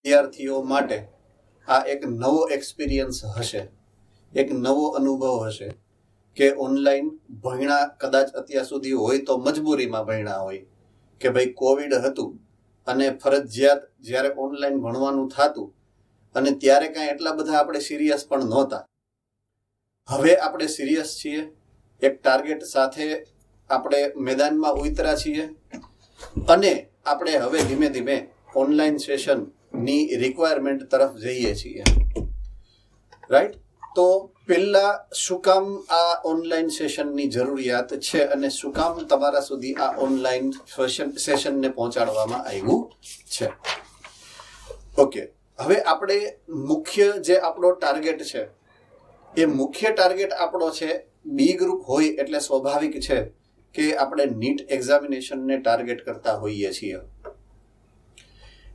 વિદ્યાર્થીઓ માટે આ એક નવો એક્સપિરિયન્સ હશે, એક નવો અનુભવ હશે કે ઓનલાઈન ભણ્યા કદાચ અત્યાર સુધી હોય તો મજબૂરીમાં ભણ્યા હોય કે ભાઈ કોવિડ હતું અને ફરજિયાત જ્યારે ઓનલાઈન ભણવાનું થતું અને ત્યારે કાંઈ એટલા બધા આપણે સિરિયસ પણ નહોતા. હવે આપણે સિરિયસ છીએ, એક ટાર્ગેટ સાથે આપણે મેદાનમાં ઉતર્યા છીએ અને આપણે હવે ધીમે ધીમે ઓનલાઈન સેશનની રિક્વાયરમેન્ટ તરફ જઈએ છીએ. રાઈટ? તો પહેલા શું કામ આ ઓનલાઈન સેશનની જરૂરિયાત છે અને શું કામ તમારા સુધી આ ઓનલાઈન સેશનને પહોંચાડવામાં આવ્યું છે? ઓકે, હવે આપણે મુખ્ય જે આપણો ટાર્ગેટ છે એ મુખ્ય ટાર્ગેટ આપણો છે બી ગ્રુપ હોય એટલે સ્વાભાવિક છે કે આપણે નીટ એક્ઝામિનેશનને ટાર્ગેટ કરતા હોઈએ છીએ.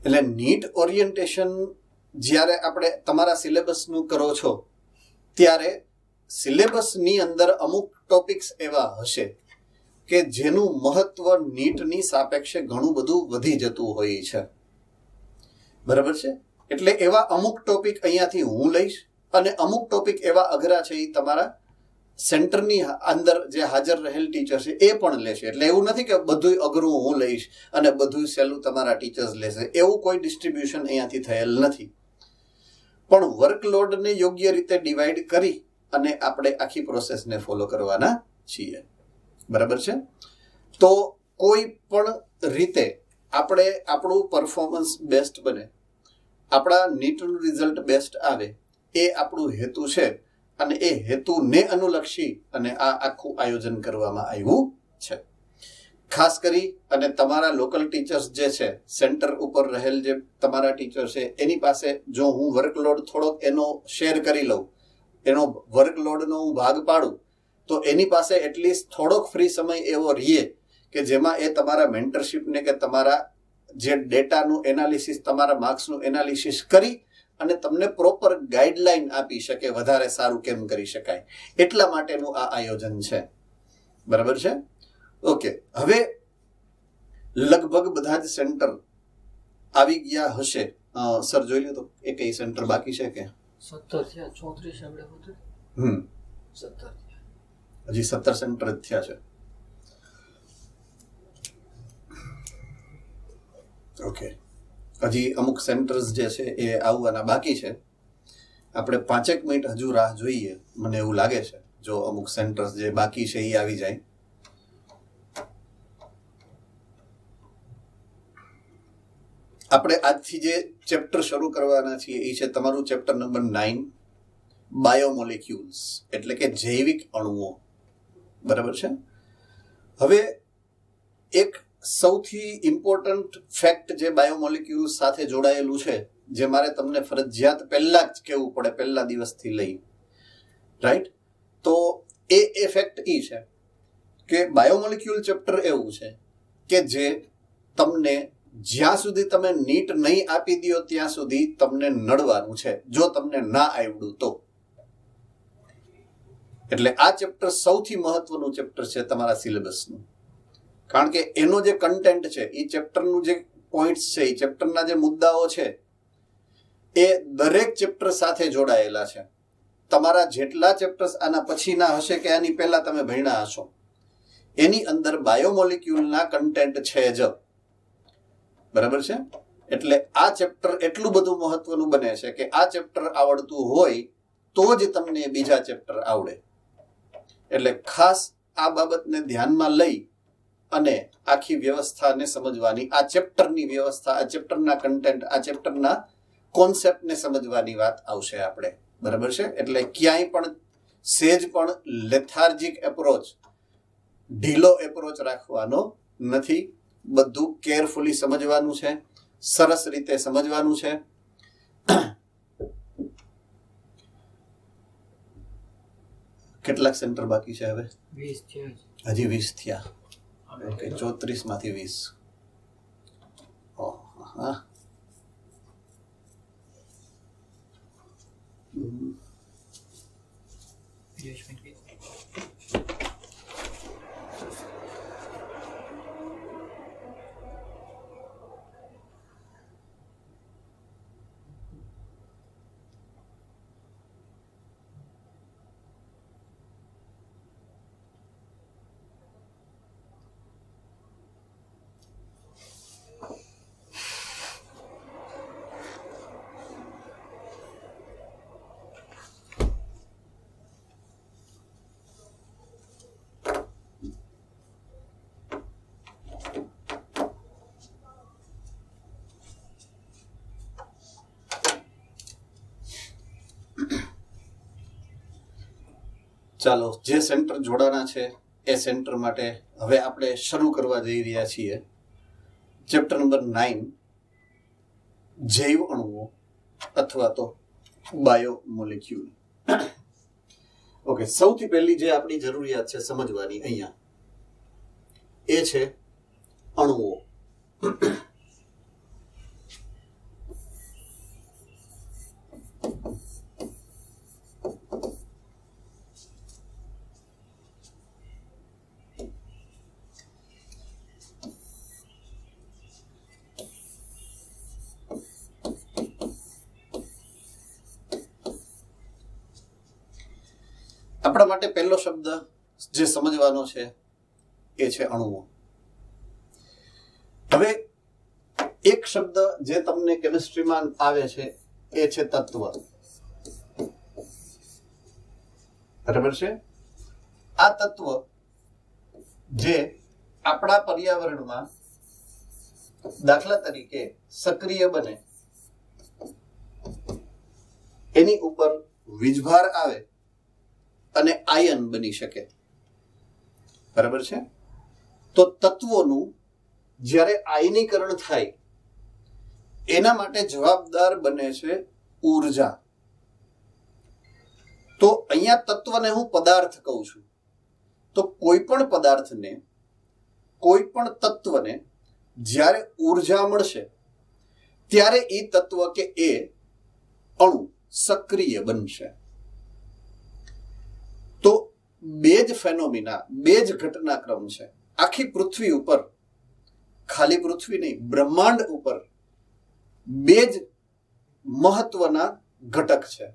એટલે નીટ ઓરિએન્ટેશન જ્યારે આપણે તમારા સિલેબસનું કરો છો ત્યારે સિલેબસની અંદર અમુક ટોપિક્સ એવા હશે કે જેનું મહત્વ નીટની સાપેક્ષે ઘણું બધું વધી જતું હોય છે. બરાબર છે? એટલે એવા અમુક ટોપિક અહીંયાથી હું લઈશ અને અમુક ટોપિક એવા અઘરા છે એ તમારા સેન્ટરની અંદર જે હાજર રહેલ ટીચર છે એ પણ લેશે. એટલે એવું નથી કે બધું અઘરું હું લઈશ અને બધું સહેલું તમારા ટીચર્સ લેશે, એવું કોઈ ડિસ્ટ્રીબ્યુશન અહીંયાથી થયેલ નથી. પણ વર્કલોડને યોગ્ય રીતે ડિવાઈડ કરી અને આપણે આખી પ્રોસેસને ફોલો કરવાના છીએ. બરાબર છે? તો કોઈ પણ રીતે આપણે આપણું પરફોર્મન્સ બેસ્ટ બને, આપણા નીટનું રિઝલ્ટ બેસ્ટ આવે એ આપણું હેતુ છે અને એ હેતુને અનુલક્ષી અને આ આખું આયોજન કરવામાં આવ્યું છે. ખાસ કરી અને તમારા લોકલ ટીચર્સ જે છે, સેન્ટર ઉપર રહેલ જે તમારા ટીચર છે એની પાસે જો હું વર્કલોડ થોડોક એનો શેર કરી લઉં, એનો વર્કલોડનો હું ભાગ પાડું, તો એની પાસે એટલીસ્ટ થોડોક ફ્રી સમય એવો રહીએ કે જેમાં એ તમારા મેન્ટરશીપને કે તમારા જે ડેટાનું એનાલિસિસ, તમારા માર્ક્સનું એનાલિસિસ કરી અને તમને પ્રોપર ગાઈડલાઈન આપી શકે વધારે સારું કેમ કરી શકાય, એટલા માટેનું આ આયોજન છે. બરાબર છે? ઓકે, હવે લગભગ બધા જ સેન્ટર આવી ગયા હશે. સર જોઈ લો તો એ કઈ સેન્ટર બાકી છે કે 17 થયા, 34 આપણે હતું. 17 હજી 17 સેન્ટર જ થયા છે. ઓકે, હજી અમુક સેન્ટર્સ જે છે એ આવવાના બાકી છે. આપણે 5 મિનિટ હજુ રાહ જોઈએ, મને એવું લાગે છે, જો અમુક સેન્ટર્સ જે બાકી છે એ આવી જાય. આપણે આજથી જે ચેપ્ટર શરૂ કરવાના છીએ એ છે તમારું ચેપ્ટર નંબર 9, બાયોમોલિક્યુલ્સ, એટલે કે જૈવિક અણુઓ. બરાબર છે? હવે એક સૌથી ઇમ્પોર્ટન્ટ ફેક્ટ જે બાયોમોલિક્યુલ્સ સાથે જોડાયેલું છે, જે મારે તમને ફરજિયાત પહેલા જ કહેવું પડે, પહેલા દિવસથી લઈ. રાઈટ? તો એ ફેક્ટ એ છે કે બાયોમોલિક્યુલ ચેપ્ટર એવું છે કે જે તમને જ્યાં સુધી તમે નીટ નહીં આપી દો ત્યાં સુધી તમને નડવાનું છે, જો તમને ના આવડ્યું તો. એટલે આ ચેપ્ટર સૌથી મહત્વનું ચેપ્ટર છે તમારા સિલેબસનું, કારણ કે એનો જે કન્ટેન્ટ છે, એ ચેપ્ટરનું જે પોઈન્ટ્સ છે, એ ચેપ્ટરના જે મુદ્દાઓ છે એ દરેક ચેપ્ટર સાથે જોડાયેલા છે. તમારા જેટલા ચેપ્ટર્સ આના પછીના હશે કે આની પહેલા તમે ભણ્યા હશો, એની અંદર બાયોમોલિક્યુલના કન્ટેન્ટ છે જ. બરાબર છે? એટલે આ ચેપ્ટર એટલું બધું મહત્વનું બને છે કે આ ચેપ્ટર આવડતું હોય તો જ તમને બીજા ચેપ્ટર આવડે. એટલે ખાસ આ બાબતને ધ્યાનમાં લઈ અને આખી વ્યવસ્થાને સમજવાની, આ ચેપ્ટરની વ્યવસ્થા, આ ચેપ્ટરના કન્ટેન્ટ, આ ચેપ્ટરના કોન્સેપ્ટને સમજવાની વાત આવશે આપણે. બરાબર છે? એટલે ક્યાંય પણ સેજ પણ લેથાર્જિક એપ્રોચ, ઢીલો એપ્રોચ રાખવાનો નથી. બધું કેરફુલી સમજવાનું છે, સરસ રીતે સમજવાનું છે. કેટલાક સેન્ટર બાકી છે હવે? 20 થયા. હજી 20 થયા. ઓકે, 34 માંથી 20. હા, ચાલો, જે સેન્ટર જોડાના છે એ સેન્ટર માટે હવે આપણે શરૂ કરવા જઈ રહ્યા છીએ ચેપ્ટર નંબર 9, જૈવ અણુઓ અથવા તો બાયોમોલેક્યુલ. ઓકે, સૌથી પહેલી જે આપણી જરૂરિયાત છે સમજવાની અહીંયા એ છે અણુઓ. આપણા માટે પહેલો શબ્દ જે સમજવાનો છે એ છે અણુઓ. હવે એક શબ્દ જે તમને કેમિસ્ટ્રીમાં આવે છે એ છે તત્વ. બરાબર છે? આ તત્વ જે આપણા પર્યાવરણમાં દાખલા તરીકે સક્રિય બને, એની ઉપર વીજભાર આવે અને આયન બની શકે. બરાબર છે? તો તત્વોનું જ્યારે આયનીકરણ થાય એના માટે જવાબદાર બને છે ઊર્જા. તો અહીંયા તત્વને હું પદાર્થ કહું છું. તો કોઈ પણ પદાર્થને, કોઈ પણ તત્વને જ્યારે ઊર્જા મળશે ત્યારે એ તત્વ કે એ અણુ સક્રિય બનશે. તો બે જ ફેનોમિના, બે જ ઘટનાક્રમ છે આખી પૃથ્વી ઉપર, ખાલી પૃથ્વી નહીં, બ્રહ્માંડ ઉપર બે જ મહત્વના ઘટક છે.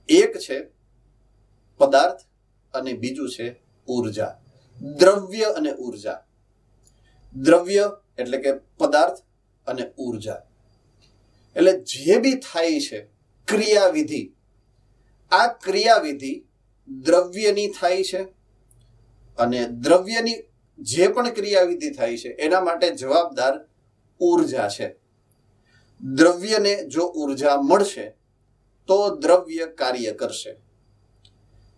એક છે પદાર્થ અને બીજું છે ઊર્જા. દ્રવ્ય અને ઊર્જા. દ્રવ્ય એટલે કે પદાર્થ અને ઊર્જા એટલે જે બી થાય છે ક્રિયાવિધિ, આ ક્રિયાવિધિ દ્રવ્યની થાય છે અને દ્રવ્યની જે પણ ક્રિયાવિધિ થાય છે એના માટે જવાબદાર ઊર્જા છે. દ્રવ્યને જો ઊર્જા મળશે તો દ્રવ્ય કાર્ય કરશે.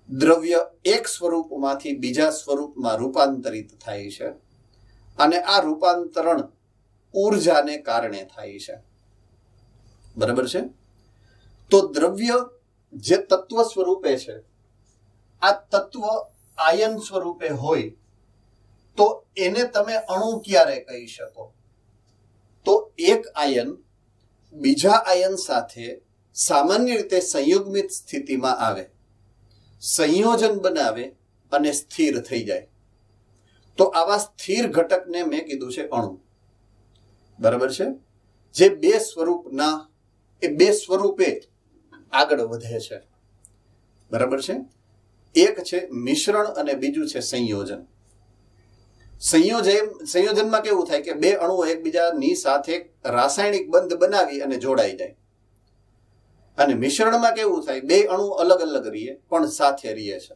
દ્રવ્ય એક સ્વરૂપમાંથી બીજા સ્વરૂપમાં રૂપાંતરિત થાય છે અને આ રૂપાંતરણ ઊર્જાને કારણે થાય છે. બરાબર છે? તો દ્રવ્ય જે તત્વ સ્વરૂપે છે, આ તત્વ આયન સ્વરૂપે હોય તો એને તમે અણુ ક્યારે કહી શકો? તો એક આયન બીજા આયન સાથે સામાન્ય રીતે સંયુગ્મિત સ્થિતિમાં આવે, સંયોજન બનાવે અને સ્થિર થઈ જાય. તો આવા સ્થિર ઘટકને મેં કીધું છે અણુ. બરાબર છે? જે બે સ્વરૂપના, એ બે સ્વરૂપે આગળ વધે છે. બરાબર છે? એક છે મિશ્રણ અને બીજું છે સંયોજન. સંયોજનમાં કેવું થાય કે બે અણુઓ એકબીજાની સાથે રાસાયણિક બંધ બનાવી અને જોડાઈ જાય. અને મિશ્રણમાં કેવું થાય, બે અણુ અલગ અલગ રહીએ પણ સાથે રહીએ છે.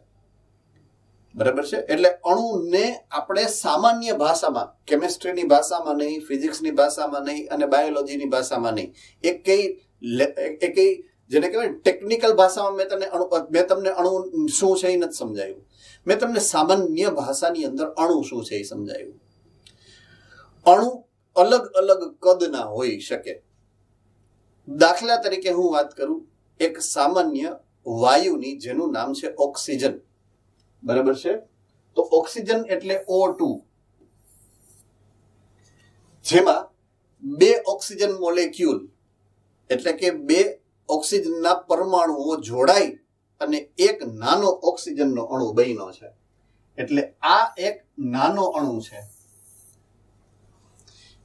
બરાબર છે? એટલે અણુને આપણે સામાન્ય ભાષામાં, કેમિસ્ટ્રીની ભાષામાં નહીં, ફિઝિક્સની ભાષામાં નહીં અને બાયોલોજીની ભાષામાં નહીં, એક જેને કહેવાય ટેકનિકલ ભાષામાં મેં તમને અણુ શું છે એ નથી સમજાવ્યું. મેં તમને સામાન્ય ભાષાની અંદર અણુ શું છે એ સમજાવ્યું. અણુ અલગ અલગ કદના હોઈ શકે. દાખલા તરીકે હું વાત કરું એક સામાન્ય વાયુની જેનું નામ છે ઓક્સિજન. બરાબર છે? તો ઓક્સિજન એટલે O2, જેમાં બે ઓક્સિજન મોલેક્યુલ એટલે કે બે ઓક્સિજનના પરમાણુઓ જોડાઈ અને એક નાનો ઓક્સિજનનો અણુ બન્યો છે. એટલે આ એક નાનો અણુ છે.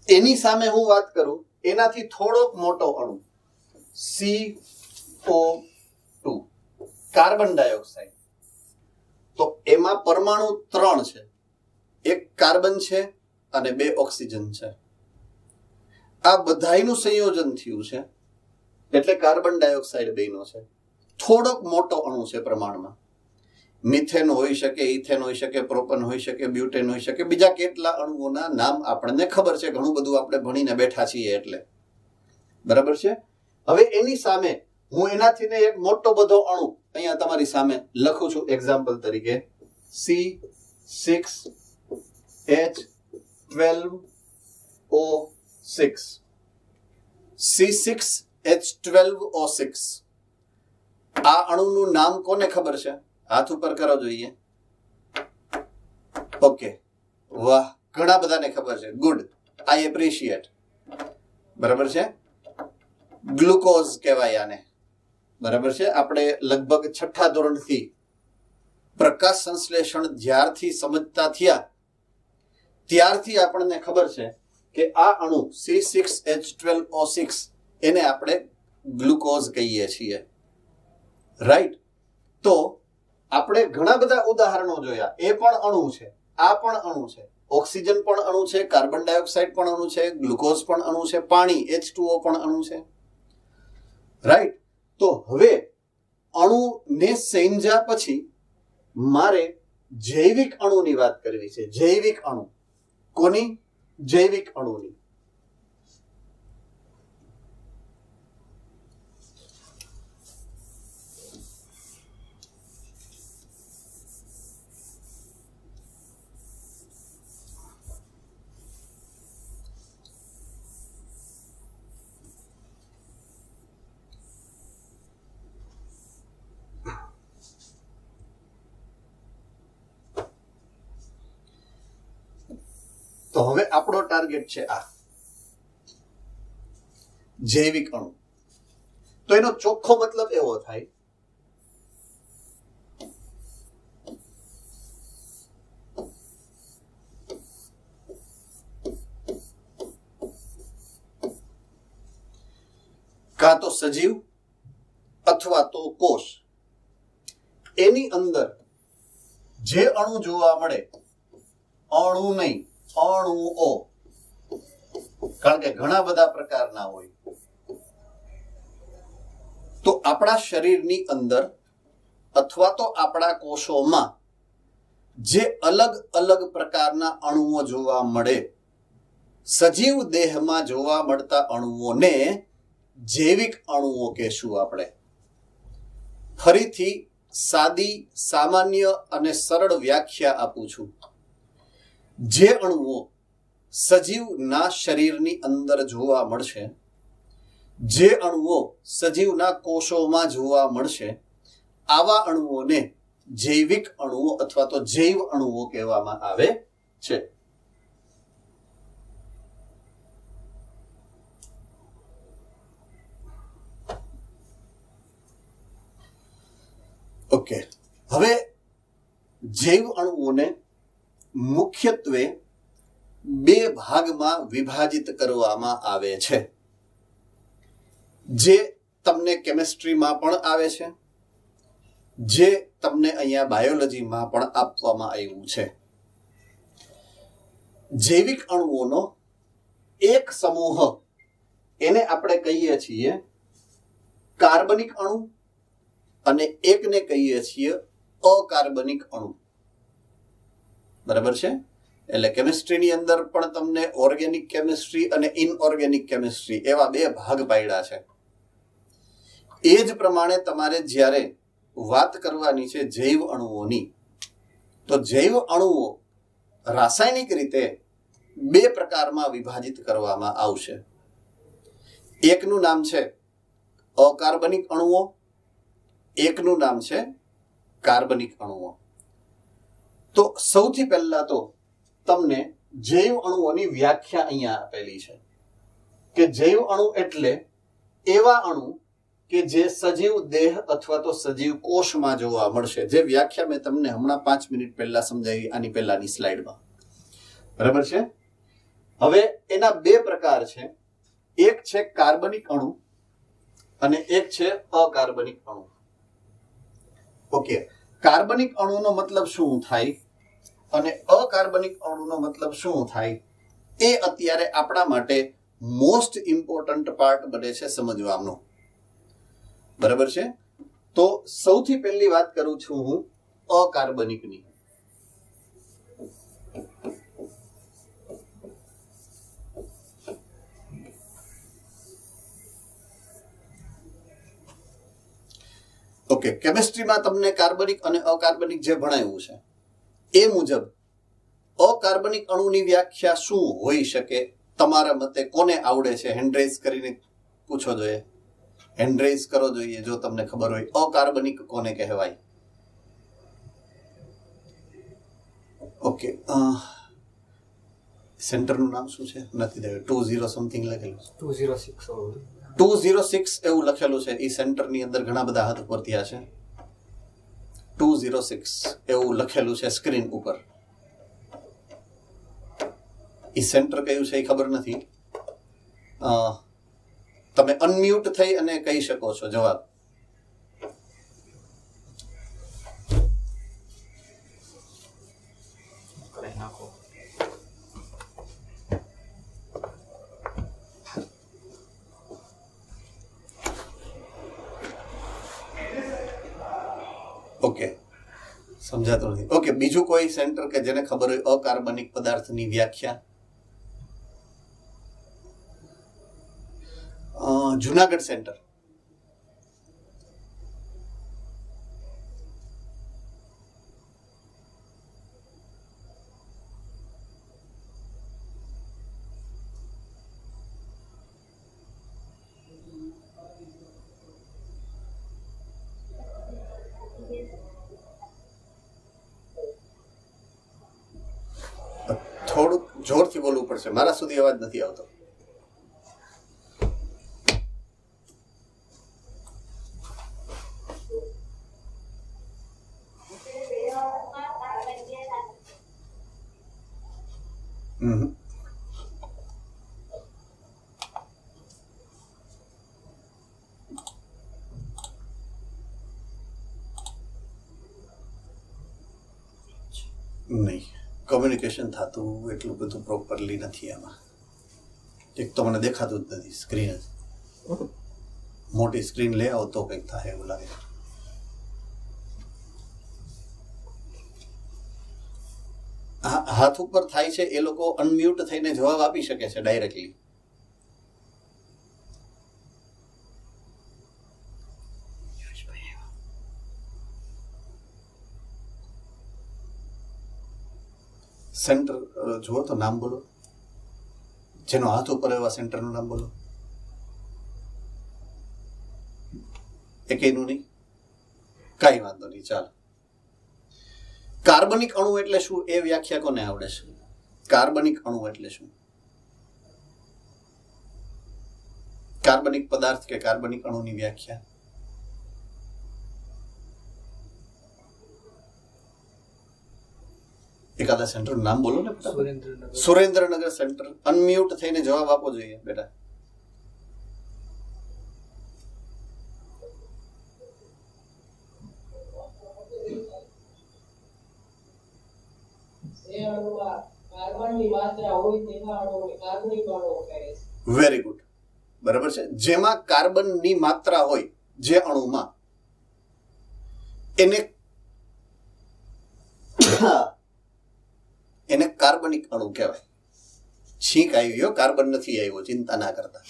એની સામે હું વાત કરું એનાથી થોડોક મોટો અણુ CO2, કાર્બન ડાયોક્સાઇડ. તો એમાં પરમાણુ 3 છે, એક કાર્બન છે અને બે ઓક્સિજન છે. આ બધાયનું સંયોજન થયું છે એટલે કાર્બન ડાયોક્સાઇડ બન્યો છે. થોડોક મોટો અણુ છે પ્રમાણમાં. મિથેન હોઈ શકે, ઇથેન હોઈ શકે, પ્રોપન હોઈ શકે, બ્યુટેન હોઈ શકે, બીજા કેટલા અણુઓના નામ આપણને ખબર છે, ઘણું બધું આપણે ભણીને બેઠા છીએ એટલે. બરાબર છે? હવે એની સામે હું એનાથી એક મોટો બધો અણુ અહીંયા તમારી સામે લખું છું એક્ઝામ્પલ તરીકે C6H12O6 C6H12O6 આ અણુનું નામ કોને ખબર છે? હાથ ઉપર કરો જોઈએ. ઓકે, વાહ, ઘણા બધાને ખબર છે. ગુડ, આઈ એપ્રિશિએટ. બરાબર છે, ગ્લુકોઝ કહેવાય આને. બરાબર છે. આપણે લગભગ 6ઠા ધોરણથી પ્રકાશ સંશ્લેષણ જ્યારથી સમજતા થયા ત્યારથી આપણને ખબર છે કે આ અણુ C6H12O6 એને આપણે ગ્લુકોઝ કહીએ છીએ. રાઈટ? તો આપણે ઘણા બધા ઉદાહરણો જોયા. એ પણ અણુ છે, આ પણ અણુ છે, ઓક્સિજન પણ અણુ છે, કાર્બન ડાયોક્સાઇડ પણ અણુ છે, ગ્લુકોઝ પણ અણુ છે, પાણી H2O પણ અણુ છે. રાઈટ? તો હવે અણુને સમજ્યા પછી મારે જૈવિક અણુની વાત કરવી છે. જૈવિક અણુ કોની? જૈવિક અણુની. તો હવે આપણો ટાર્ગેટ છે આ જૈવિક અણુ. તો એનો ચોખ્ખો મતલબ એવો થાય કાં તો સજીવ અથવા તો કોષ, એની અંદર જે અણુ જોવા મળે, અણુ નહીં, અણુઓ, કારણ કે ઘણા બધા પ્રકારના હોય, તો આપણા શરીરની અંદર અથવા તો આપણા કોષોમાં જે અલગ અલગ પ્રકારના અણુઓ જોવા મળે, સજીવ દેહમાં જોવા મળતા અણુઓને જૈવિક અણુઓ કહેશું આપણે. ફરીથી સાદી, સામાન્ય અને સરળ વ્યાખ્યા આપું છું. જે અણુઓ સજીવના શરીરની અંદર જોવા મળશે, જે અણુઓ સજીવના કોષોમાં જોવા મળશે, આવા અણુઓને જૈવિક અણુઓ અથવા તો જૈવ અણુઓ કહેવામાં આવે છે. ઓકે, હવે જૈવ અણુઓને મુખ્યત્વે બે ભાગમાં વિભાજિત કરવામાં આવે છે, જે તમને કેમિસ્ટ્રીમાં પણ આવે છે, જે તમને અહીંયા બાયોલોજીમાં પણ આપવામાં આવ્યું છે. જૈવિક અણુઓનો એક સમૂહ, એને આપણે કહીએ છીએ કાર્બનિક અણુ, અને એકને કહીએ છીએ અકાર્બનિક અણુ. બરાબર છે? એટલે કેમિસ્ટ્રીની અંદર પણ તમને ઓર્ગેનિક કેમિસ્ટ્રી અને ઇનઓર્ગેનિક કેમિસ્ટ્રી એવા બે ભાગ પાડ્યા છે. એ જ પ્રમાણે તમારે જ્યારે વાત કરવાની છે જૈવ અણુઓની, તો જૈવ અણુઓ રાસાયણિક રીતે બે પ્રકારમાં વિભાજિત કરવામાં આવશે. એકનું નામ છે અકાર્બનિક અણુઓ, એકનું નામ છે કાર્બનિક અણુઓ. તો સૌથી પહેલા તો તમને જૈવ અણુઓની વ્યાખ્યા અહીંયા આપેલી છે કે જૈવ અણુ એટલે એવા અણુ કે જે સજીવ દેહ અથવા તો સજીવ કોષમાં જોવા મળશે. જે વ્યાખ્યા મેં તમને હમણાં 5 મિનિટ પહેલા સમજાવી આની પહેલાની સ્લાઇડમાં. બરાબર છે? હવે એના બે પ્રકાર છે. એક છે કાર્બનિક અણુ અને એક છે અકાર્બનિક અણુ. ઓકે, કાર્બનિક અણુનો મતલબ શું થાય અને અકાર્બનિક અણુનો મતલબ શું થાય, એ અત્યારે આપણા માટે મોસ્ટ ઇમ્પોર્ટન્ટ પાર્ટ બને છે સમજવાનો. બરાબર છે? તો સૌથી પહેલી વાત કરું છું હું અકાર્બનિકની. ઓકે, ઓકે, કેમિસ્ટ્રીમાં તમને કાર્બનિક અને અકાર્બનિક જે ભણાવ્યું છે એ મુજબ અકાર્બનિક અણુની વ્યાખ્યા શું હોઈ શકે તમારા મતે? કોને આવડે છે? હેન્ડરેઝ કરીને પૂછો જોઈએ, હેન્ડરેઝ કરો જોઈએ જો તમને ખબર હોય. અકાર્બનિક કોને કહેવાય? ઓકે, સેન્ટરનું નામ શું છે? નથી દેવું. 20 સમથિંગ લખેલું છે. 206 એવું લખેલું છે. એ સેન્ટરની અંદર ઘણા બધા હાથ ઉપર થયા છે. 206 એવું લખેલું છે સ્ક્રીન ઉપર. એ સેન્ટર કયું છે એ ખબર નથી. તમે અનમ્યુટ થઈ અને કહી શકો છો જવાબ. ઓકે, સમજાતું નથી. ઓકે, બીજું કોઈ સેન્ટર કે જેને ખબર હોય અકાર્બનિક પદાર્થની વ્યાખ્યા? જુનાગઢ સેન્ટર. થોડુંક જોરથી બોલવું પડશે, મારા સુધી અવાજ નથી આવતો. નહીં, કમ્યુનિકેશન થતું એટલું બધું પ્રોપરલી નથી આમાં. એક તો મને દેખાતું જ નથી સ્ક્રીન જ. મોટી સ્ક્રીન લઈ આવો તો કંઈક થાય એવું લાગે. હાથ ઉપર થાય છે એ લોકો અનમ્યુટ થઈને જવાબ આપી શકે છે ડાયરેક્ટલી. સેન્ટર જુઓ તો નામ બોલો, જેનો હાથ ઉપર એવા સેન્ટરનું નામ બોલો. એકેયનું નહીં, કાંઈ વાંધો નહીં, ચાલો. કાર્બનિક અણુ એટલે શું એ વ્યાખ્યા કોને આવડે છે? કાર્બનિક અણુ એટલે શું? કાર્બનિક પદાર્થ કે કાર્બનિક અણુની વ્યાખ્યા? એકાદા સેન્ટર નામ બોલો ને. સુરેન્દ્રનગર સેન્ટર. અનમ્યુટ થઈને જવાબ આપવો જોઈએ બેટા. વેરી ગુડ, બરાબર છે. જેમાં કાર્બનની માત્રા હોય જે અણુમાં એને કાર્બનિક અણુ કહેવાય. છીંક આવ્યો, કાર્બન નથી આવ્યો, ચિંતા ના કરતા.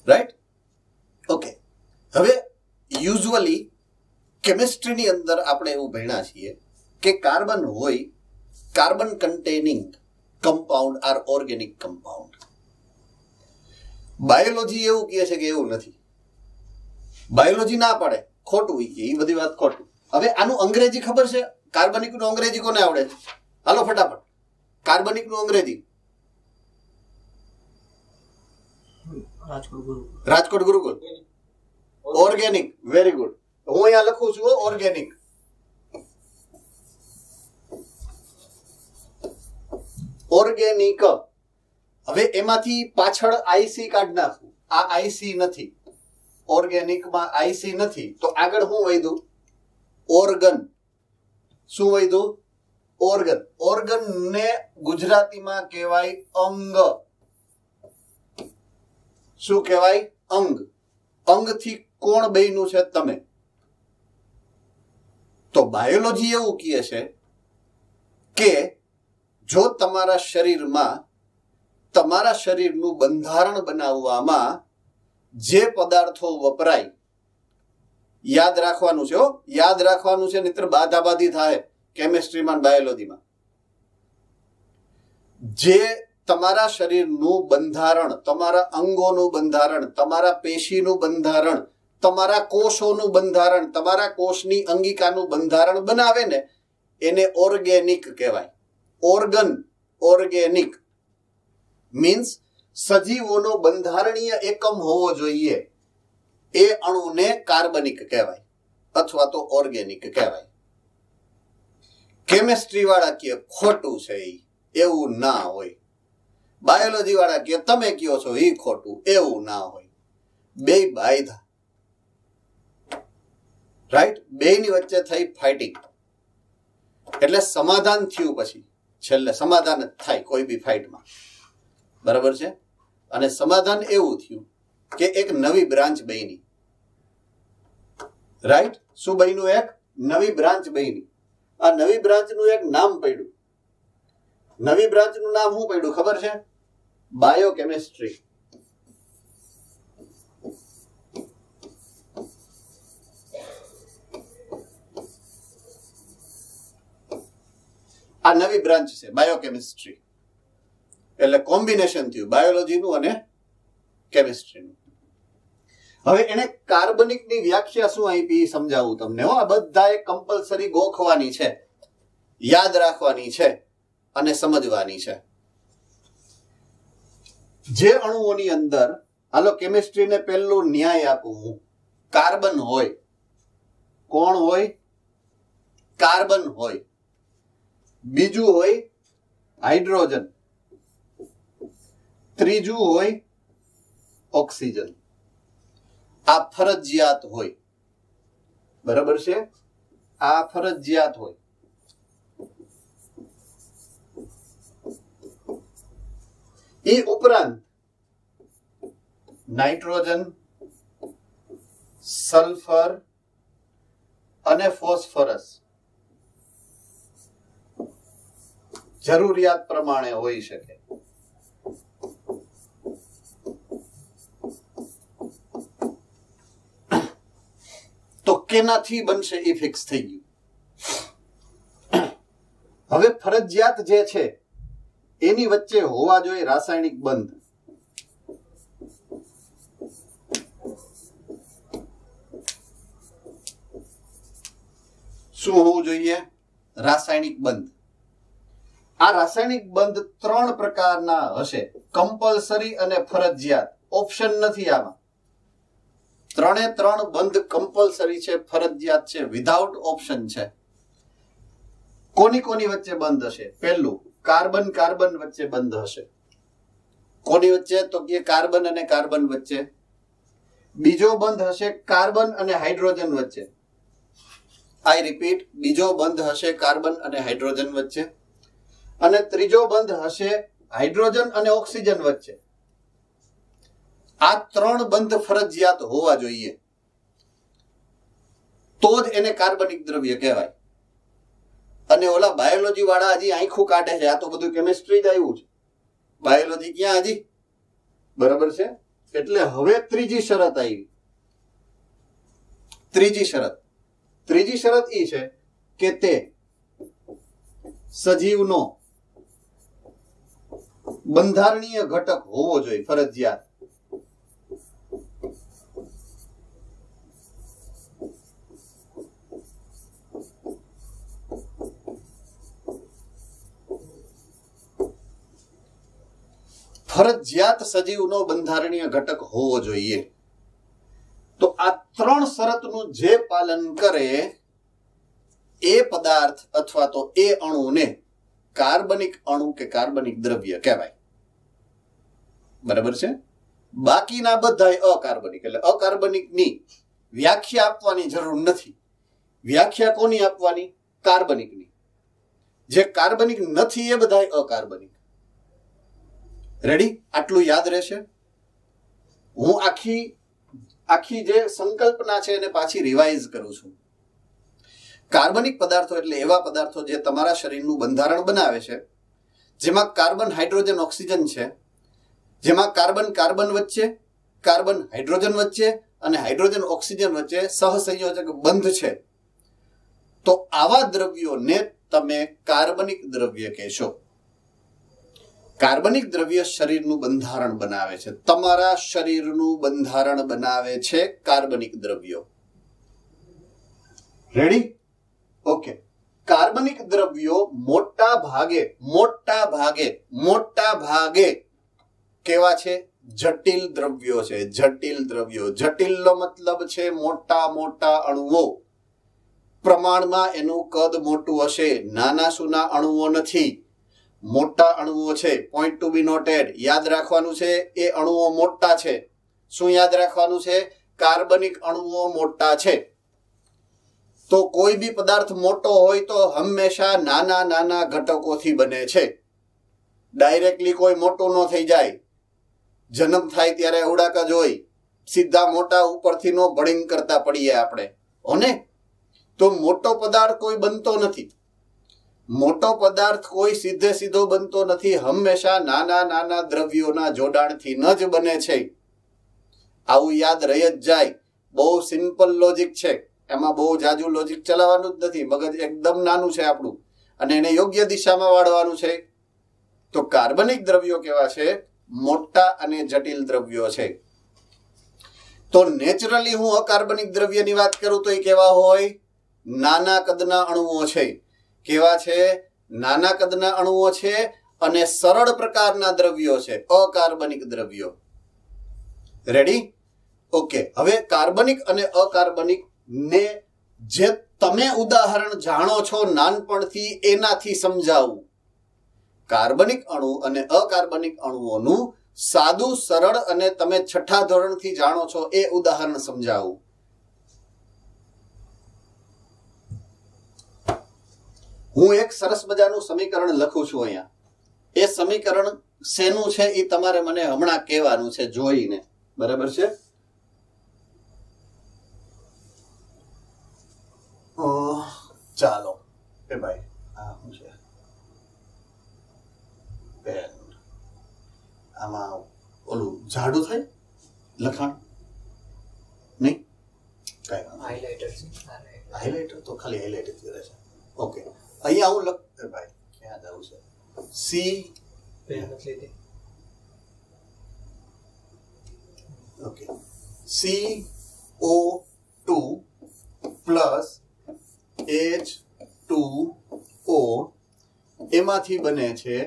રાઈટ? ઓકે, હવે યુઝ્યુઅલી કેમિસ્ટ્રીની અંદર આપણે એવું ભણ્યા છીએ કે કાર્બન હોય, carbon containing compound are organic compound. Biology એવું કહે છે કે એવું નથી. બાયોલોજી ના પાડે, ખોટું એ બધી વાત ખોટું. હવે આનું અંગ્રેજી ખબર છે? કાર્બનિક નું અંગ્રેજી કોને આવડે છે? હાલો ફટાફટ, કાર્બનિક નું અંગ્રેજી. રાજકોટ ગુરુકુળ. ઓર્ગેનિક. Very good. હું અહીંયા લખું છું ઓર્ગેનિક. ઓર્ગેનિક. હવે એમાંથી પાછળ આઈસી કાઢ નાખું. આ આઈસી નથી, ઓર્ગેનિકમાં આઈસી નથી, તો આગળ હું વધ્યું? ઓર્ગન. શું વધ્યું? ઓર્ગન. ઓર્ગન ને ગુજરાતીમાં કહેવાય અંગ. શું કહેવાય? અંગ. અંગથી કોણ બન્યું છે? તમે. તો બાયોલોજી એવું કહે છે કે જો તમારા શરીરમાં તમારા શરીરનું બંધારણ બનાવવામાં જે પદાર્થો વપરાય, યાદ રાખવાનું છે, યાદ રાખવાનું છે, નહીતર બાધાબાધી થાય કેમિસ્ટ્રીમાં, બાયોલોજીમાં. જે તમારા શરીરનું બંધારણ, તમારા અંગોનું બંધારણ, તમારા પેશીનું બંધારણ, તમારા કોષોનું બંધારણ, તમારા કોષની અંગિકાનું બંધારણ બનાવે ને એને ઓર્ગેનિક કહેવાય. ઓર્ગેનિક મીન્સ સજીવોનો બંધારણીય એકમ હોવો જોઈએ. એ અણુને કાર્બનિક કહેવાય અથવા તો ઓર્ગેનિક કહેવાય. કેમિસ્ટ્રી વાળા કે ખોટું છે, એવું ના હોય. બાયોલોજી વાળા કે તમે કયો છો એ ખોટું, એવું ના હોય. બે બાયધા, રાઈટ? બેની વચ્ચે થઈ ફાઇટિંગ, એટલે સમાધાન થયું. પછી છેલ્લે સમાધાન જ થાય કોઈ બી ફાઇટમાં, બરાબર છે? અને સમાધાન એવું થયું કે એક નવી બ્રાન્ચ બની, રાઈટ? શું બન્યું? એક નવી બ્રાન્ચ બની. આ નવી બ્રાન્ચનું એક નામ પડ્યું. નવી બ્રાન્ચનું નામ શું પડ્યું ખબર છે? બાયોકેમિસ્ટ્રી. આ નવી બ્રાન્ચ છે બાયોકેમિસ્ટ્રી. એટલે કોમ્બિનેશન થયું બાયોલોજીનું અને કેમિસ્ટ્રીનું. હવે એને કાર્બનિકની વ્યાખ્યા શું આપી સમજાવું તમને. આ બધાએ કમ્પલસરી ગોખવાની છે, યાદ રાખવાની છે અને સમજવાની છે. જે અણુઓની અંદર, હાલો કેમિસ્ટ્રીને પહેલું ન્યાય આપું હું, કાર્બન હોય. કોણ હોય? કાર્બન હોય. બીજું હોય હાઇડ્રોજન. ત્રીજું હોય ઓક્સિજન. આ ફરજિયાત હોય, બરાબર છે? આ ફરજિયાત હોય. એ ઉપરાંત નાઇટ્રોજન, સલ્ફર અને ફોસ્ફરસ જરૂરિયાત પ્રમાણે હોઈ શકે. તો કેનાથી બનશે એ ફિક્સ થઈ ગયું. હવે ફરજિયાત જે છે એની વચ્ચે હોવા જોઈએ રાસાયણિક બંધ. શું હોવું જોઈએ? રાસાયણિક બંધ. આ રાસાયણિક બંધ 3 પ્રકારના હશે, કમ્પલસરી અને ફરજિયાત. ઓપ્શન નથી આમાં. 3 બંધ કમ્પલસરી છે, ફરજિયાત છે, વિધાઉટ ઓપ્શન છે. કોની કોની વચ્ચે બંધ હશે? પહેલું કાર્બન કાર્બન વચ્ચે બંધ હશે. કોની વચ્ચે? તો કે કાર્બન અને કાર્બન વચ્ચે. બીજો બંધ હશે કાર્બન અને હાઇડ્રોજન વચ્ચે. આઈ રિપીટ, બીજો બંધ હશે કાર્બન અને હાઇડ્રોજન વચ્ચે. અને ત્રીજો બંધ હશે હાઇડ્રોજન અને ઓક્સિજન વચ્ચે. આ 3 બંધ ફરજિયાત હોવા જોઈએ, તો જ એને કાર્બનિક દ્રવ્ય કહેવાય. અને ઓલા બાયોલોજી વાળા હજી આંખું કાઢે છે, આ તો બધું કેમિસ્ટ્રી જ આવ્યું છે, બાયોલોજી ક્યાં હજી, બરાબર છે? એટલે હવે ત્રીજી શરત આવી. ત્રીજી શરત એ છે કે તે સજીવનો બંધારણીય ઘટક હોવો જોઈએ, ફરજિયાત. ફરજિયાત સજીવનો બંધારણીય ઘટક હોવો જોઈએ. તો આ 3 શરતનું જે પાલન કરે એ પદાર્થ અથવા તો એ અણુને કાર્બનિક અણુ કે કાર્બનિક દ્રવ્ય કહેવાય, બરાબર છે? બાકીના બધાય અકાર્બનિક. એટલે અકાર્બનિકની વ્યાખ્યા આપવાની જરૂર નથી. વ્યાખ્યા કોની આપવાની? કાર્બનિકની. જે કાર્બનિક નથી એ બધાય અકાર્બનિક. રેડી? આટલું યાદ રહેશે. હું આખી જે સંકલ્પના છે એને પાછી રિવાઇઝ કરું છું. કાર્બનિક પદાર્થો એટલે એવા પદાર્થો જે તમારા શરીરનું બંધારણ બનાવે છે, જેમાં કાર્બન, હાઇડ્રોજન, ઓક્સિજન છે, જેમાં કાર્બન કાર્બન વચ્ચે, કાર્બન હાઇડ્રોજન વચ્ચે અને હાઇડ્રોજન ઓક્સિજન વચ્ચે સહસંયોજક બંધ છે, તો આવા દ્રવ્યોને તમે કાર્બનિક દ્રવ્ય કહેશો. કાર્બનિક દ્રવ્ય શરીરનું બંધારણ બનાવે છે. તમારા શરીરનું બંધારણ બનાવે છે કાર્બનિક દ્રવ્યો. રેડી? ઓકે. કાર્બનિક દ્રવ્યો મોટા ભાગે કેવા છે? જટિલ દ્રવ્યો છે. જટિલ દ્રવ્યો. જટિલનો મતલબ છે મોટા અણુઓ. પ્રમાણમાં એનું કદ મોટું હશે, નાના સૂના અણુઓ નથી, મોટા અણુઓ છે. પોઈન્ટ ટુ બી નોટેડ. યાદ રાખવાનું છે એ અણુઓ મોટા છે. શું યાદ રાખવાનું છે? કાર્બનિક અણુઓ મોટા છે. તો કોઈ બી પદાર્થ મોટો હોય તો હંમેશા નાના ઘટકોથી બને છે. ડાયરેક્ટલી કોઈ મોટું ન થઈ જાય. જન્મ થાય ત્યારે અવડાક જ હોય, સીધા મોટા ઉપરથી નો બળિંગ કરતા પડીએ આપણે, હોને? તો મોટો પદાર્થ કોઈ બનતો નથી. મોટો પદાર્થ કોઈ સીધો બનતો નથી. હંમેશા નાના દ્રવ્યોના જોડાણથી ન જ બને છે. આવું યાદ રહી જ જાય. બહુ સિમ્પલ લોજિક છે. એમાં બહુ જાજુ લોજિક ચલાવવાનું જ નથી. મગજ એકદમ નાનું છે આપણું, અને એને યોગ્ય દિશામાં વાળવાનું છે. તો કાર્બનિક દ્રવ્યો કેવા છે? મોટા અને જટિલ દ્રવ્યો છે. તો નેચરલી હું અકાર્બનિક દ્રવ્યની વાત કરું તો એ કેવા હોય? નાના કદના અણુઓ છે. કેવા છે? નાના કદના અણુઓ છે અને સરળ પ્રકારના દ્રવ્યો છે, અકાર્બનિક દ્રવ્યો. રેડી? ઓકે. હવે કાર્બનિક અને અકાર્બનિક ને જે તમે ઉદાહરણ જાણો છો નાનપણથી એનાથી સમજાવું. કાર્બનિક અણુ અને અકાર્બનિક અણુઓનું સાદું સરળ અને તમે છઠ્ઠા ધોરણથી જાણો છો એ ઉદાહરણ સમજાવું. હું એક સરસ મજાનું સમીકરણ લખું છું અહીંયા. એ સમીકરણ શેનું છે એ તમારે મને હમણાં કહેવાનું છે જોઈને. બરાબર છે? ચાલો એ ભાઈ, આ શું છે? પેન. આમાં ઓલું જાડું થાય લખાણ નહીં? કઈ હાઇલાઇટર તો ખાલી હાઇલાઇટ જ કરે છે. ઓકે. અહીંયા હું લખ ભાઈ, ક્યાં જવું છે? C okay. CO2 plus H2O એમાંથી બને છે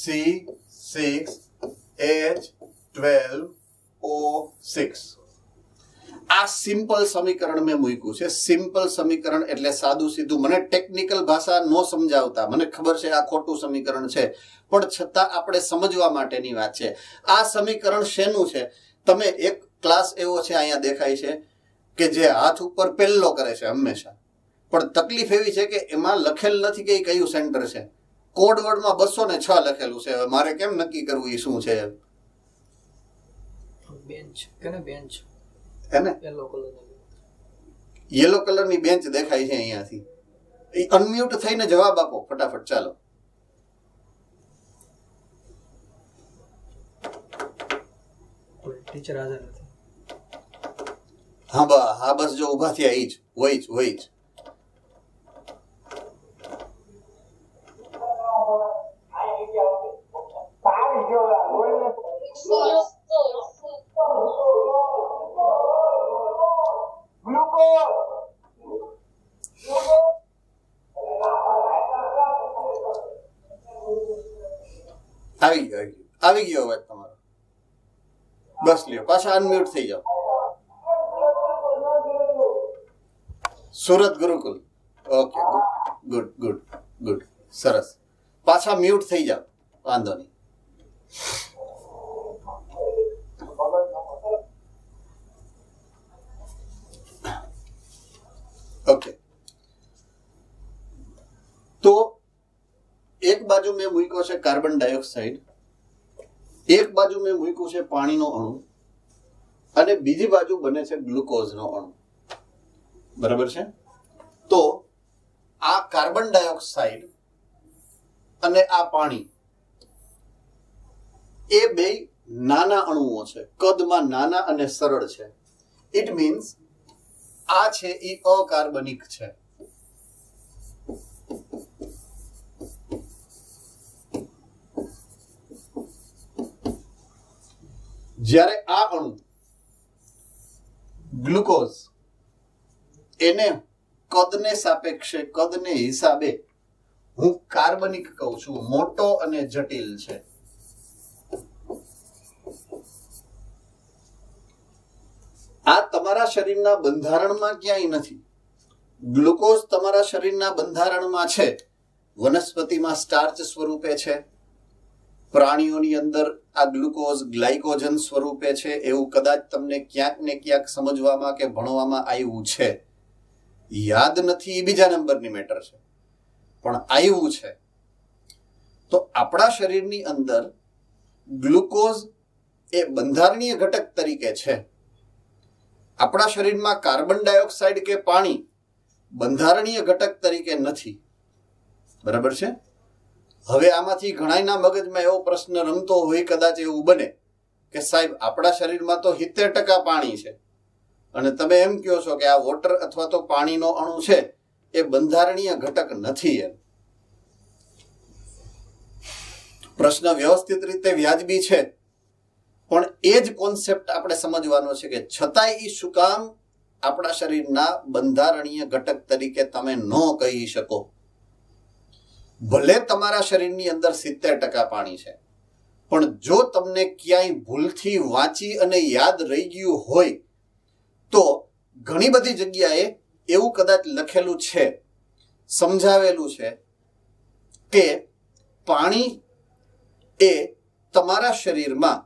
C6H12O6. આ સિમ્પલ સમીકરણ મેં મૂક્યું છે. સિમ્પલ સમીકરણ એટલે સાદું સીધું. મને ટેકનિકલ ભાષા નો સમજાવતા, મને ખબર છે આ ખોટું સમીકરણ છે, પણ છતાં આપણે સમજવા માટેની વાત છે. આ સમીકરણ શેનું છે? તમે એક ક્લાસ એવો છે અહીંયા દેખાય છે કે જે હાથ ઉપર પહેલો કરે છે હંમેશા, પણ તકલીફ એવી છે કે એમાં લખેલ નથી કે કયું સેન્ટર છે. કોડ વર્ડમાં 206 લખેલું છે. હવે મારે કેમ નક્કી કરવું એ શું છે? બેન્ચ કેને બેન્ચ હે ને? યેલો કલરની બેન્ચ દેખાય છે અહીંયાથી. એ અનમ્યુટ થઈને જવાબ આપો ફટાફટ. ચાલો. ટીચર હાજર નથી. હા બસ જો ઊભા થયા ઈ જ હોય જ. આવી ગયો વાત તમારો. બસ લ્યો, પાછા અનમ્યુટ થઈ જાઓ. સુરત ગુરુકુલ. Okay, good. સરસ. પાછા મ્યુટ થઈ જાઓ, વાંધો નહીં. ઓકે. તો એક બાજુ મેં મૂક્યો છે કાર્બન ડાયોક્સાઇડ, એક બાજુ મેં મૂક્યું છે પાણીનો અણુ, અને બીજી બાજુ બને છે ગ્લુકોઝનો અણુ. બરાબર છે? તો આ કાર્બન ડાયોક્સાઇડ અને આ પાણી એ બે નાના અણુઓ છે, કદમાં નાના અને સરળ છે. ઇટ મીન્સ આ છે એ અકાર્બનિક છે. જ્યારે આ અણુ ગ્લુકોઝ એને કદને સાપેક્ષે, કદને હિસાબે હું કાર્બનિક કહું છું, મોટો અને જટિલ છે. આ તમારા શરીરના બંધારણમાં ક્યાંય નથી. ગ્લુકોઝ તમારા શરીરના બંધારણમાં છે. વનસ્પતિમાં સ્ટાર્ચ સ્વરૂપે છે, પ્રાણીઓની અંદર આ ગ્લુકોઝ ગ્લાયકોજન સ્વરૂપે છે. એવું કદાચ તમને ક્યાંક ને ક્યાંક સમજવામાં કે ભણવામાં આવ્યું છે. યાદ નથી એ બીજા નંબરની મેટર છે, પણ આવ્યું છે. તો આપણા શરીરની અંદર ગ્લુકોઝ એ બંધારણીય ઘટક તરીકે છે. આપણા શરીરમાં કાર્બન ડાયોક્સાઇડ કે પાણી બંધારણીય ઘટક તરીકે નથી. બરાબર છે. હવે આમાંથી ઘણાયના મગજમાં એવો પ્રશ્ન રમતો હોય, કદાચ એવું બને કે સાહેબ આપણા શરીરમાં તો 70% પાણી છે અને તમે એમ કહો છો કે આ વોટર અથવા તો પાણીનો અણુ છે એ બંધારણીય ઘટક નથી. એમ પ્રશ્ન વ્યવસ્થિત રીતે વ્યાજબી છે, પણ એ જ કોન્સેપ્ટ આપણે સમજવાનો છે કે છતાંય એ શું કામ આપણા શરીરના બંધારણીય ઘટક તરીકે તમે ન કહી શકો. ભલે તમારા શરીરની અંદર 70% પાણી છે, પણ જો તમને ક્યાંય ભૂલથી વાંચી અને યાદ રહી ગયું હોય તો ઘણી બધી જગ્યાએ એવું કદાચ લખેલું છે, સમજાવેલું છે કે પાણી એ તમારા શરીરમાં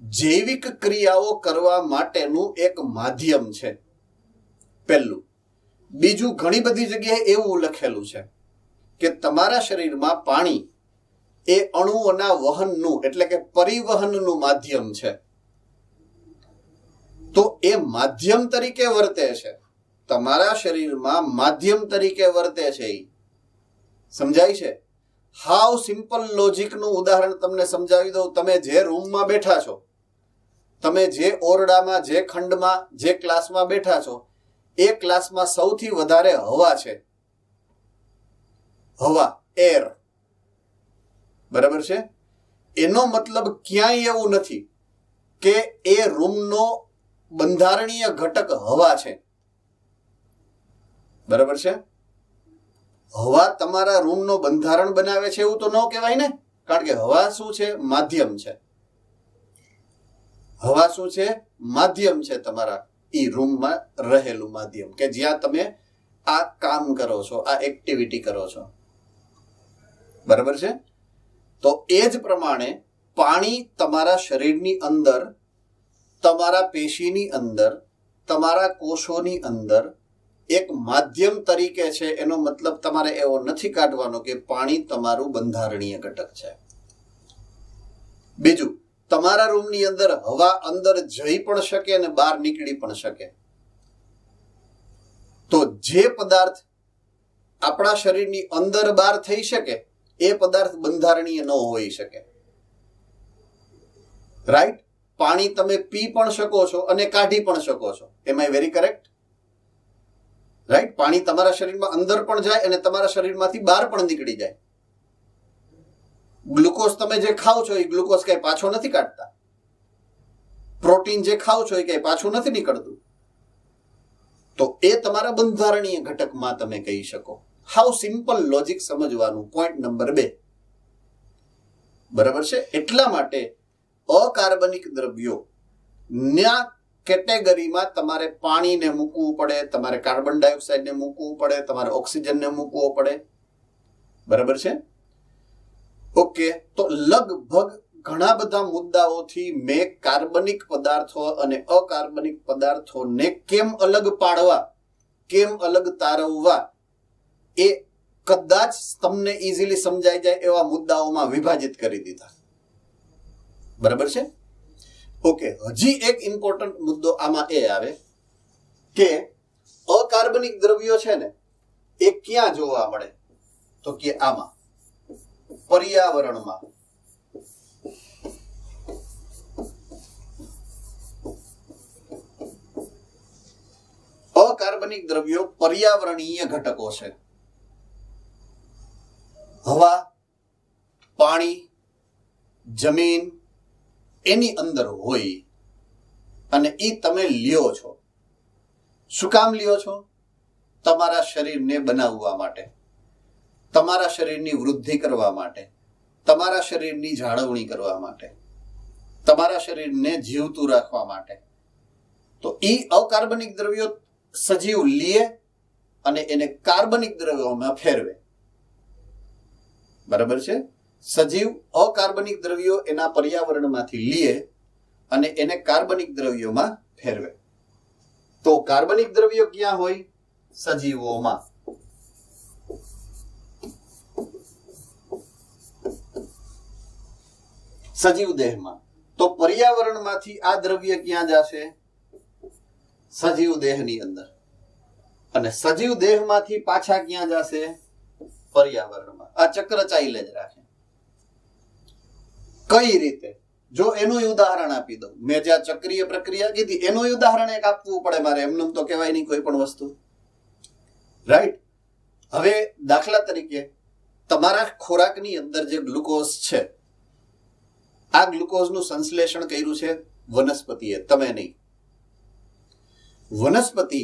જૈવિક ક્રિયાઓ કરવા માટેનું એક માધ્યમ છે. પહેલું. બીજું, ઘણી બધી જગ્યાએ એવું લખેલું છે કે તમારા શરીરમાં પાણી એ અણુઓના વહનનું એટલે કે પરિવહનનું માધ્યમ છે. તો એ માધ્યમ તરીકે વર્તે છે. તમારા શરીરમાં માધ્યમ તરીકે વર્તે છે. એ સમજાય છે? હાવ સિમ્પલ લોજિકનું ઉદાહરણ તમને સમજાવી દઉં. તમે જે રૂમમાં બેઠા છો, તમે જે ઓરડામાં, જે ખંડમાં, જે ક્લાસમાં બેઠા છો, એ ક્લાસમાં સૌથી વધારે હવા છે. હવા, એર. બરાબર છે. એનો મતલબ ક્યાંય એવું નથી કે એ રૂમનો બંધારણીય ઘટક હવા છે. બરાબર છે. હવા તમારા રૂમનો બંધારણ બનાવે છે એવું તો ન કહેવાય ને, કારણ કે હવા શું છે? માધ્યમ છે. હવા શું છે? માધ્યમ છે. તમારા ઈ રૂમમાં રહેલું માધ્યમ કે જ્યાં તમે આ કામ કરો છો, આ એક્ટિવિટી કરો છો. બરાબર છે. તો એ જ પ્રમાણે પાણી તમારા શરીરની અંદર, તમારા પેશીની અંદર, તમારા કોષોની અંદર એક માધ્યમ તરીકે છે. એનો મતલબ તમારે એવો નથી કાઢવાનો કે પાણી તમારું બંધારણીય ઘટક છે. બીજું, તમારા રૂમની અંદર હવા અંદર જઈ પણ શકે અને બહાર નીકળી પણ શકે. તો જે પદાર્થ આપણા શરીરની અંદર બહાર થઈ શકે એ પદાર્થ બંધારણીય ન હોઈ શકે. રાઈટ? પાણી તમે પી પણ શકો છો અને કાઢી પણ શકો છો. એમ આઈ વેરી કરેક્ટ? રાઈટ? પાણી તમારા શરીરમાં અંદર પણ જાય અને તમારા શરીરમાંથી બહાર પણ નીકળી જાય. ગ્લુકોઝ તમે જે ખાઓ છો એ ગ્લુકોઝ કઈ પાછો નથી કાઢતા. પ્રોટીન જે ખાઓ છો એ કઈ પાછું નથી નીકળતું. તો એ તમારા બંધારણીય ઘટકમાં તમે કહી શકો. હાઉ સિમ્પલ લોજિક સમજવાનું. Point number 2. બરાબર છે. એટલા માટે અકાર્બનિક દ્રવ્યો ના કેટેગરીમાં તમારે પાણીને મૂકવું પડે, તમારે કાર્બન ડાયોક્સાઇડને મૂકવું પડે, તમારે ઓક્સિજનને મૂકવો પડે. બરાબર છે. ઓકે. તો લગભગ ઘણા બધા મુદ્દાઓથી મેં કાર્બનિક પદાર્થો અને અકાર્બનિક પદાર્થોને કેમ અલગ પાડવા, કેમ અલગ તારવવા, એ કદાચ તમને ઇઝીલી સમજાઈ જાય એવા મુદ્દાઓમાં વિભાજિત કરી દીધા. બરાબર છે. ઓકે. હજી એક ઇમ્પોર્ટન્ટ મુદ્દો આમાં એ આવે કે અકાર્બનિક દ્રવ્યો છે ને એ ક્યાં જોવા મળે? તો કે આમાં, પર્યાવરણમાં. અકાર્બનિક દ્રવ્યો પર્યાવરણીય ઘટકો છે. હવા, પાણી, જમીન એની અંદર હોય અને એ તમે લ્યો છો. શું કામ લ્યો છો? તમારા શરીરને બનાવવા માટે, તમારા શરીરની વૃદ્ધિ કરવા માટે, તમારા શરીરની જાળવણી કરવા માટે, તમારા શરીરને જીવતું રાખવા માટે. તો એ અકાર્બનિક દ્રવ્યો સજીવ લે અને એને કાર્બનિક દ્રવ્યોમાં ફેરવે. બરાબર છે? સજીવ અકાર્બનિક દ્રવ્યો એના પર્યાવરણમાંથી લે અને એને કાર્બનિક દ્રવ્યોમાં ફેરવે. તો કાર્બનિક દ્રવ્યો ક્યાં હોય? સજીવોમાં. સજીવ દેહમાં. તો પર્યાવરણમાંથી આ દ્રવ્ય ક્યાં જશે? સજીવ દેહની અંદર. અને સજીવ દેહમાંથી પાછા ક્યાં જશે? પર્યાવરણમાં. આ ચક્ર ચાલે જ રાખે. કઈ રીતે? જો એનું ઉદાહરણ આપી દઉં, મેં જે ચક્રીય પ્રક્રિયા કીધી એનું ઉદાહરણ એક આપવું પડે મારે, એમનું તો કહેવાય નહીં કોઈ પણ વસ્તુ. રાઈટ? હવે દાખલા તરીકે તમારા ખોરાકની અંદર જે ગ્લુકોઝ છે, આ ગ્લુકોઝનું સંશ્લેષણ કર્યું છે વનસ્પતિએ, તમે નહીં. વનસ્પતિ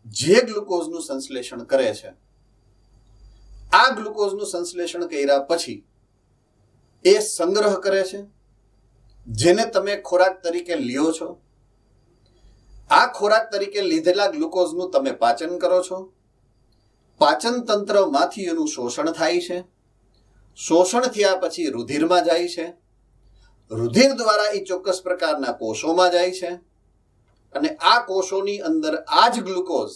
જે ગ્લુકોઝનું સંશ્લેષણ કરે છે, આ ગ્લુકોઝનું સંશ્લેષણ કર્યા પછી એ સંગ્રહ કરે છે, જેને તમે ખોરાક તરીકે લ્યો છો. આ ખોરાક તરીકે લીધેલા ગ્લુકોઝનું તમે પાચન કરો છો. પાચન તંત્રમાંથી એનું શોષણ થાય છે. શોષણ થયા પછી રુધિરમાં જાય છે. રુધિર દ્વારા એ ચોક્કસ પ્રકારના કોષોમાં જાય છે અને આ કોષોની અંદર આ જ ગ્લુકોઝ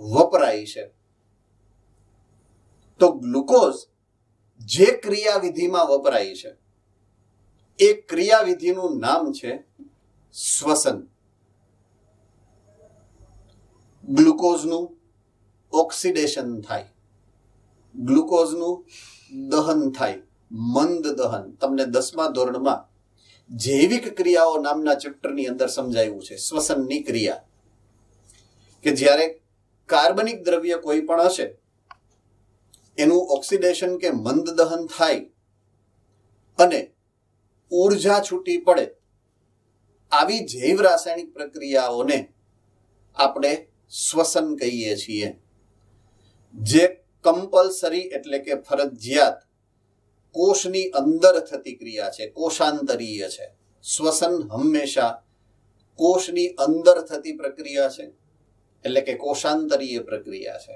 વપરાય છે. તો ગ્લુકોઝ જે ક્રિયાવિધિમાં વપરાય છે એ ક્રિયાવિધિનું નામ છે શ્વસન. ગ્લુકોઝનું ઓક્સિડેશન થાય, ગ્લુકોઝનું દહન થાય, મંદ દહન. તમને 10મા ધોરણમાં જૈવિક ક્રિયાઓ નામના ચેપ્ટરની અંદર સમજાયું છે શ્વસનની ક્રિયા, કે જ્યારે કાર્બનિક દ્રવ્ય કોઈ પણ હશે એનું ઓક્સિડેશન કે મંદ દહન થાય અને ઊર્જા છૂટી પડે, આવી જૈવ રાસાયણિક પ્રક્રિયાઓને આપણે શ્વસન કહીએ છીએ. જે કમ્પલસરી એટલે કે ફરજિયાત કોષની અંદર થતી ક્રિયા છે, કોષાંતરીય છે. શ્વસન હંમેશા કોષની અંદર થતી પ્રક્રિયા છે, એટલે કે કોષાંતરીય પ્રક્રિયા છે.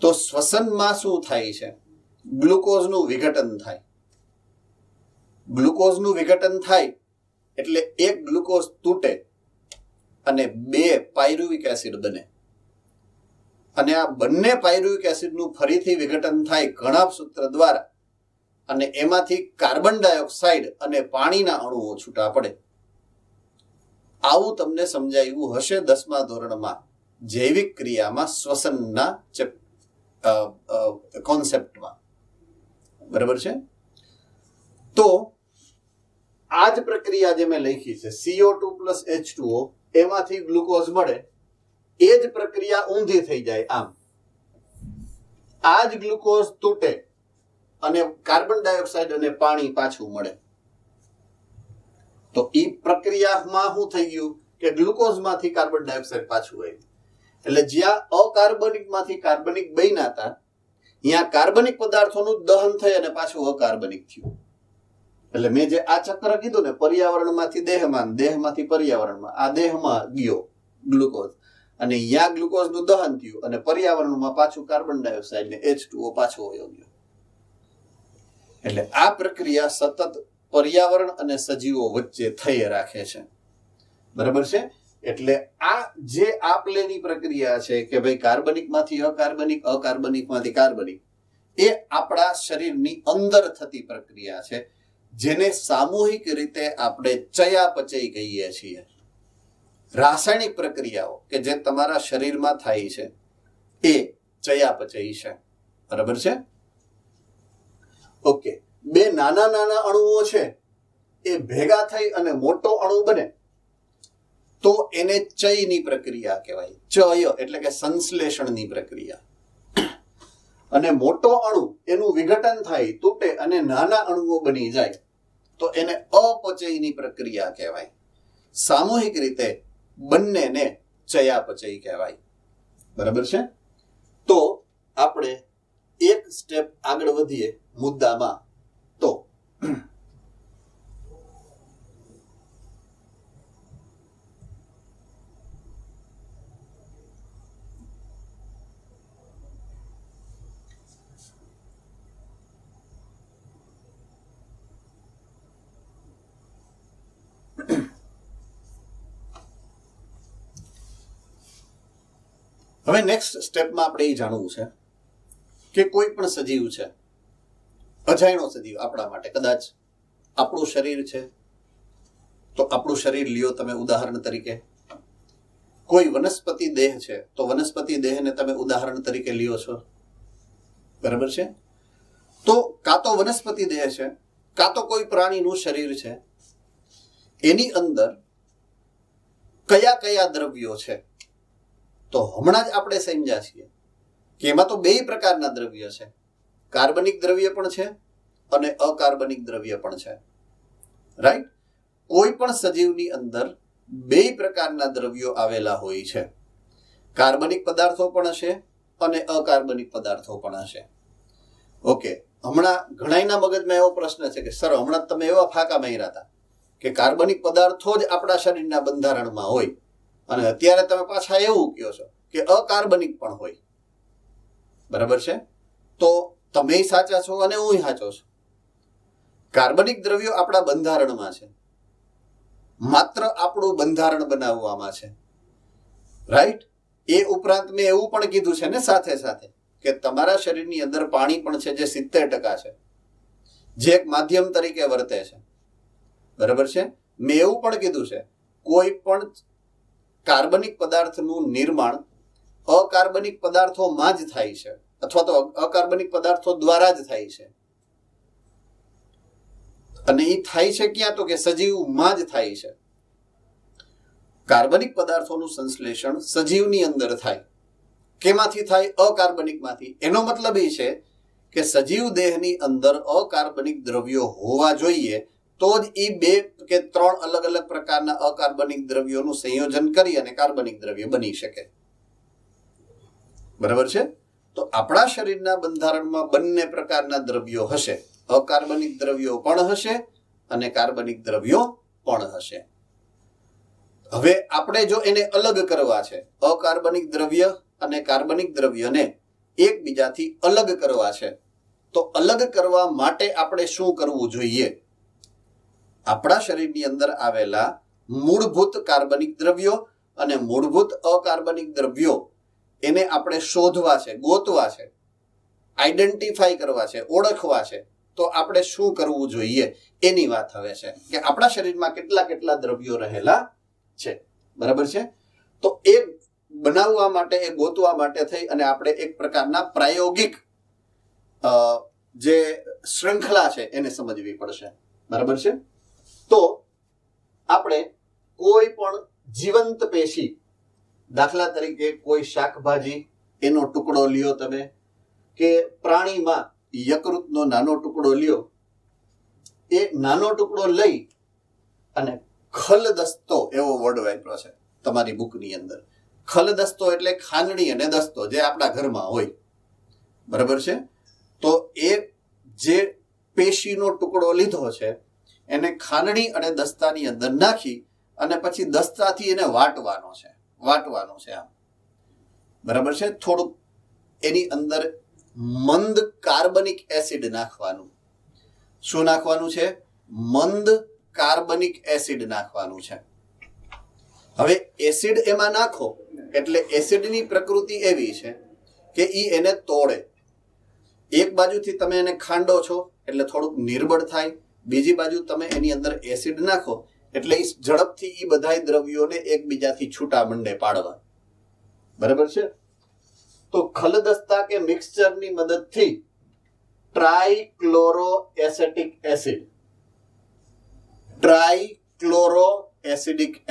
તો શ્વસનમાં શું થાય છે? ગ્લુકોઝનું વિઘટન થાય. ગ્લુકોઝનું વિઘટન થાય એટલે એક ગ્લુકોઝ તૂટે અને 2 પાયરુવિક એસિડ બને. અને આ બંને પાયરુવિક એસિડનું ફરીથી વિઘટન થાય ઘણાભ સૂત્ર દ્વારા અને એમાંથી કાર્બન ડાયોક્સાઇડ અને પાણીના અણુઓ છૂટા પડે. આવું તમને સમજાયું હશે 10મા ધોરણમાં જૈવિક ક્રિયામાં શ્વસનના કોન્સેપ્ટમાં. બરાબર છે? તો આ જ પ્રક્રિયા જે મેં લખી છે CO2 + H2O, એમાંથી ગ્લુકોઝ મળે. એ જ પ્રક્રિયા ઊંધી થઈ જાય. આમ આ જ ગ્લુકોઝ તૂટે અને કાર્બન ડાયોક્સાઇડ અને પાણી પાછું મળે. તો એ પ્રક્રિયામાં શું થઈ ગયું કે ગ્લુકોઝમાંથી કાર્બન ડાયોક્સાઇડ પાછું આવ્યું. એટલે જ્યાં અકાર્બનિકમાંથી કાર્બનિક બન્યા હતા, ત્યાં કાર્બનિક પદાર્થોનું દહન થઈ અને પાછું અકાર્બનિક થયું. એટલે મેં જે આ ચક્ર કીધું ને, પર્યાવરણમાંથી દેહમાં, દેહમાંથી પર્યાવરણમાં, આ દેહમાં ગયો ગ્લુકોઝ અને ત્યાં ગ્લુકોઝનું દહન થયું અને પર્યાવરણમાં પાછું કાર્બન ડાયોક્સાઇડ ને H2O પાછો વયો ગયો. એટલે આ પ્રક્રિયા સતત પર્યાવરણ અને સજીવો વચ્ચે થઈ રાખે છે. બરાબર છે? એટલે આ જે આપલેની પ્રક્રિયા છે કે ભાઈ કાર્બનિકમાંથી અકાર્બનિક, અકાર્બનિકમાંથી કાર્બનિક, એ આપણા શરીરની અંદર થતી પ્રક્રિયા છે, જેને સામૂહિક રીતે આપણે ચયાપચય કહીએ છીએ. રાસાયણિક પ્રક્રિયાઓ કે જે તમારા શરીરમાં થાય છે એ ચયાપચય છે. બરાબર છે? ઓકે. 2 નાના નાના અણુઓ છે એ ભેગા થઈ અને મોટો અણુ બને. તો એને ચયની પ્રક્રિયા કહેવાય. ચય એટલે કે સંશ્લેષણની પ્રક્રિયા. અને મોટો અણુ એનું વિઘટન થાય, તૂટે અને નાના અણુઓ બની જાય તો એને અપચયની પ્રક્રિયા કહેવાય. સામૂહિક રીતે બંનેને ચયાપચય કહેવાય. બરાબર છે? તો આપણે એક સ્ટેપ આગળ વધીએ મુદ્દામાં. તો હવે નેક્સ્ટ સ્ટેપમાં આપણે એ જાણવું છે કે કોઈ પણ સજીવ છે, અજાણ્યો સજીવ આપણા માટે, કદાચ આપણું શરીર છે તો આપણું શરીર લ્યો તમે ઉદાહરણ તરીકે, કોઈ વનસ્પતિ દેહ છે તો વનસ્પતિ દેહને તમે ઉદાહરણ તરીકે લ્યો છો. બરાબર છે? તો કાં તો વનસ્પતિ દેહ છે, કાં તો કોઈ પ્રાણીનું શરીર છે, એની અંદર કયા કયા દ્રવ્યો છે? તો હમણાં જ આપણે સમજ્યા છીએ કે એમાં તો બે પ્રકારના દ્રવ્ય છે, કાર્બનિક દ્રવ્ય પણ છે અને અકાર્બનિક દ્રવ્ય પણ છે. રાઈટ? કોઈ પણ સજીવની અંદર બે પ્રકારના દ્રવ્યો આવેલા હોય છે. કાર્બનિક પદાર્થો પણ હશે અને અકાર્બનિક પદાર્થો પણ હશે. ઓકે, હમણાં ઘણાના મગજમાં એવો પ્રશ્ન છે કે સર હમણાં તમે એવા ફાંકા માર્યા હતા કે કાર્બનિક પદાર્થો જ આપણા શરીરના બંધારણમાં હોય અને અત્યારે તમે પાછા એવું કહો છો કે અકાર્બનિક પણ હોય. બરાબર છે? તો તમે સાચા છો અને હું સાચો છું. કાર્બનિક દ્રવ્યો આપણા બંધારણમાં છે, માત્ર આપણું બંધારણ બનાવવામાં છે. રાઈટ? એ ઉપરાંત મેં એવું પણ કીધું છે ને સાથે સાથે કે તમારા શરીરની અંદર પાણી પણ છે જે 70% છે, જે એક માધ્યમ તરીકે વર્તે છે. બરાબર છે? મેં એવું પણ કીધું છે કોઈ પણ કાર્બનિક પદાર્થનું નિર્માણ અકાર્બનિક પદાર્થોમાં જ થાય છે અથવા તો અકાર્બનિક પદાર્થો દ્વારા જ થાય છે. અને એ થાય છે ક્યાં? તો કે સજીવમાં જ થાય છે. કાર્બનિક પદાર્થોનું સંશ્લેષણ સજીવની અંદર થાય. કેમાંથી થાય? અકાર્બનિકમાંથી. એનો મતલબ એ છે કે સજીવ દેહની અંદર અકાર્બનિક દ્રવ્યો હોવા જોઈએ તો જ એ 2 કે 3 અલગ અલગ પ્રકારના અકાર્બનિક દ્રવ્યોનું સંયોજન કરી અને કાર્બનિક દ્રવ્ય બની શકે. બરાબર છે? તો આપણા શરીરના બંધારણમાં બંને પ્રકારના દ્રવ્યો હશે, અકાર્બનિક દ્રવ્યો પણ હશે અને કાર્બનિક દ્રવ્યો પણ હશે. હવે આપણે જો એને અલગ કરવા છે, અકાર્બનિક દ્રવ્ય અને કાર્બનિક દ્રવ્યને એકબીજાથી અલગ કરવા છે, તો અલગ કરવા માટે આપણે શું કરવું જોઈએ? આપણા શરીરની અંદર આવેલા મૂળભૂત કાર્બનિક દ્રવ્યો અને મૂળભૂત અકાર્બનિક દ્રવ્યો એને આપણે શોધવા છે, ગોતવા છે, આઈડેન્ટિફાઈ કરવા છે, ઓળખવા છે. તો આપણે શું કરવું જોઈએ એની વાત હવે છે કે આપણા શરીરમાં કેટલા કેટલા દ્રવ્યો રહેલા છે. બરાબર છે? તો એ બનાવવા માટે, એ ગોતવા માટે થઈ અને આપણે એક પ્રકારના પ્રાયોગિક જે શૃંખલા છે એને સમજવી પડશે. બરાબર છે? તો આપણે કોઈ પણ જીવંત પેશી, દાખલા તરીકે કોઈ શાકભાજી એનો ટુકડો લ્યો તમે, કે પ્રાણીમાં યકૃતનો નાનો ટુકડો લ્યો, એ નાનો ટુકડો લઈ અને ખલદસ્તો એવો વર્ડ વાપર્યો છે તમારી બુકની અંદર. ખલદસ્તો એટલે ખાંડણી અને દસ્તો જે આપણા ઘરમાં હોય. બરાબર છે? તો એ જે પેશીનો ટુકડો લીધો છે એને ખાંડણી અને દસ્તાની અંદર નાખી અને પછી દસ્તાથી એને વાટવાનો છે આમ. બરાબર છે? થોડુંક એની અંદર મંદ કાર્બનિક એસિડ નાખવાનું. શું નાખવાનું છે? મંદ કાર્બનિક એસિડ નાખવાનું છે. હવે એસિડ એમાં નાખો એટલે એસિડની પ્રકૃતિ એવી છે કે એને તોડે. એક બાજુથી તમે એને ખાંડો છો એટલે થોડુંક નિર્બળ થાય, બીજી બાજુ તમે એની અંદર એસિડ નાખો એટલે ઝડપથી એ બધા દ્રવ્યોને એકબીજાથી છૂટા મંડે પાડવા. બરાબર છે? તો ખલદસ્તા કે મિક્સચરની મદદથી ટ્રાઇક્લોરો એસિટિક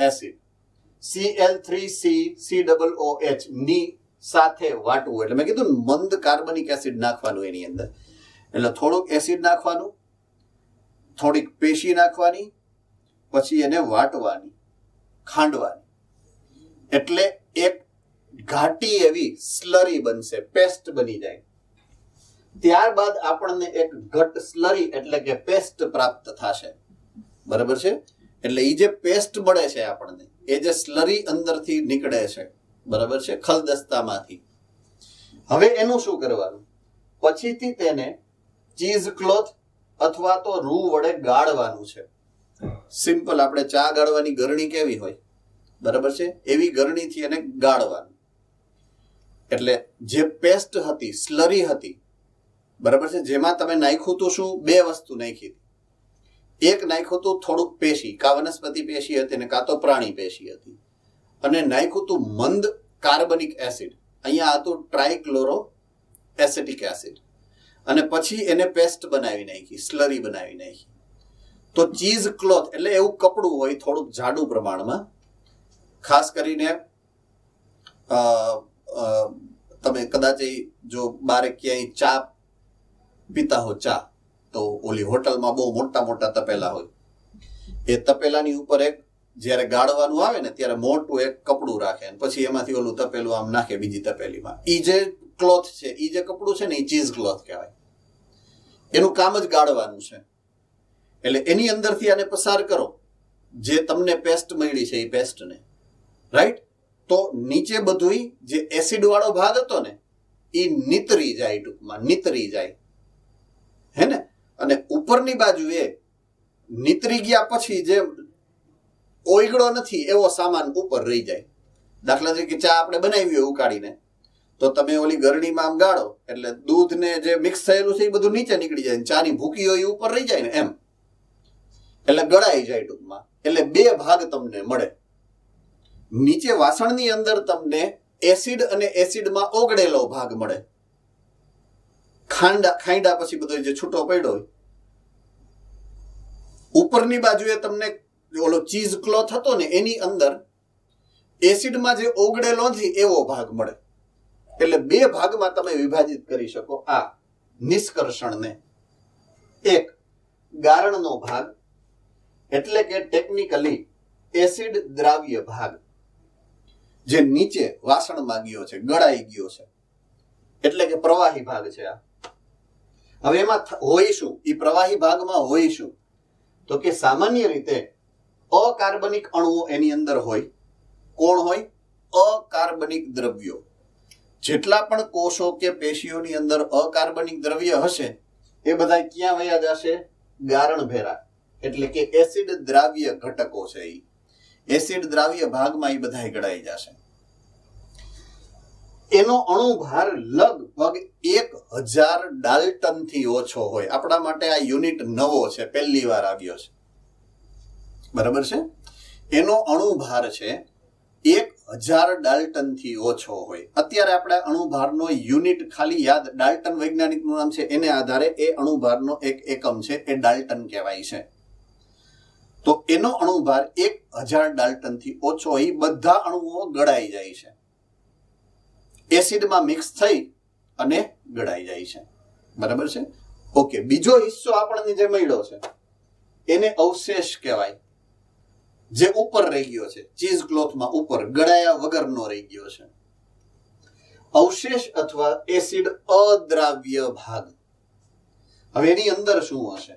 એસિડ Cl3CCOOH ની સાથે વાટવું. એટલે મેં કીધું ને, મંદ કાર્બનિક એસિડ નાખવાનું એની અંદર. એટલે થોડુંક એસિડ નાખવાનું, થોડીક પેશી નાખવાની, પછી એને વાટવાની, ખાંડવાની. એટલે એક ઘાટી એવી સ્લરી બનશે, પેસ્ટ બની જાય. ત્યારબાદ આપણને એક ઘટ સ્લરી એટલે કે પેસ્ટ પ્રાપ્ત થશે. બરાબર છે? એટલે એ જે પેસ્ટ મળે છે આપણને, એ જે સ્લરી અંદરથી નીકળે છે, બરાબર છે, ખલદસ્તામાંથી. હવે એનું શું કરવાનું? પછીથી તેને ચીઝ ક્લોથ અથવા તો રૂ વડે ગાળવાનું છે. સિમ્પલ આપણે ચા ગાળવાની ગરણી કેવી હોય, બરાબર છે, એવી ગરણીથી એને ગાળવાનું. એટલે જે પેસ્ટ હતી, સ્લરી હતી, બરાબર છે, જેમાં તમે નાખ્યું હતું શું? બે વસ્તુ નાખી. એક નાખ્યું હતું થોડુંક પેશી, કા વનસ્પતિ પેશી હતી ને કા તો પ્રાણી પેશી હતી, અને નાખ્યું હતું મંદ કાર્બનિક એસિડ. અહીંયા હતું ટ્રાયક્લોરો એસિટિક એસિડ. અને પછી એને પેસ્ટ બનાવી નાખી, સ્લરી બનાવી નાખી. તો ચીઝ ક્લોથ એટલે એવું કપડું હોય થોડુંક જાડું પ્રમાણમાં. ખાસ કરીને તમે કદાચ જો બારે ક્યાંય ચા પીતા હો, ચા, તો ઓલી હોટલમાં બહુ મોટા મોટા તપેલા હોય. એ તપેલાની ઉપર એક જ્યારે ગાળવાનું આવે ને ત્યારે મોટું એક કપડું રાખે, પછી એમાંથી ઓલું તપેલું આમ નાખે બીજી તપેલીમાં. ઈ જે ક્લોથ છે, ઈ જે કપડું છે ને, એ ચીઝ ક્લોથ કહેવાય. એનું કામ જ ગાળવાનું છે. એટલે એની અંદરથી આને પસાર કરો, જે તમને પેસ્ટ મળી છે એ પેસ્ટને, રાઈટ? તો નીચે બધું જે એસિડ વાળો ભાગ હતો ને, એ નીતરી જાય, ટૂંકમાં નીતરી જાય, હે ને? અને ઉપરની બાજુએ નીતરી ગયા પછી જે ઓગળો નથી એવો સામાન ઉપર રહી જાય. દાખલા તરીકે ચા આપણે બનાવી હોય ઉકાળીને, તો તમે ઓલી ગરણીમાં આમ ગાળો એટલે દૂધ ને જે મિક્સ થયેલું છે એ બધું નીચે નીકળી જાય, ચાની ભૂકી હોય એ ઉપર રહી જાય ને, એમ. એટલે ગળાઈ જાય ટૂંકમાં. એટલે બે ભાગ તમને મળે. નીચે વાસણની અંદર તમને એસિડ અને એસિડમાં ઓગળેલો ભાગ મળે. ખાંડા પછી બધો જે છૂટો પડ્યો હોય. ઉપરની બાજુએ તમને ઓલો ચીઝ ક્લોથ હતો ને, એની અંદર એસિડમાં જે ઓગળેલો નથી એવો ભાગ મળે. એટલે બે ભાગમાં તમે વિભાજિત કરી શકો આ નિષ્કર્ષણને. એક ગારણનો ભાગ એટલે કે ટેકનિકલી એસિડ દ્રાવ્ય ભાગ, જે નીચે વાસણમાં ગયો છે, ગળાઈ ગયો છે, એટલે કે પ્રવાહી ભાગ છે આ. હવે એમાં હોય શું? એ પ્રવાહી ભાગમાં હોય શું? તો કે સામાન્ય રીતે અકાર્બનિક અણુઓ એની અંદર હોય. કોણ હોય? અકાર્બનિક દ્રવ્યો. જેટલા પણ કોષો કે પેશીઓની અંદર અકાર્બનિક દ્રવ્ય હશે એ બધા ક્યાં વયા જશે? ગારણ ભેરા, એટલે કે એસિડ દ્રાવ્ય ઘટકો છે. એ એસિડ દ્રાવ્ય ભાગમાં એ બધા ગળાઈ જશે. એનો અણુભાર લગભગ 1000 ડાલ્ટન થી ઓછો હોય. આપણા માટે આ યુનિટ નવો છે, પહેલી વાર આવ્યો છે, બરાબર છે? એનો અણુભાર છે 1000 ડાલ્ટન થી ઓછો હોય. અત્યારે આપણે અણુભારનો યુનિટ ખાલી યાદ, ડાલ્ટન વૈજ્ઞાનિકનું નામ છે, એને આધારે એ અણુભારનો એક એકમ છે, એ ડાલ્ટન કહેવાય છે. તો એનો અણુભાર 1000 ડાલ્ટન થી ઓછો હોય. બધા અણુઓ ગળાઈ જાય છે, એસિડમાં મિક્સ થઈ અને ગળાઈ જાય છે, બરાબર છે? ઓકે. બીજો હિસ્સો આપણને જે મળ્યો છે એને અવશેષ કહેવાય, જે ઉપર રહી ગયો છે, ચીઝ ક્લોથમાં ઉપર ગળાયા વગરનો રહી ગયો છે. અવશેષ અથવા એસિડ અદ્રાવ્ય ભાગ. હવે એની અંદર શું હશે?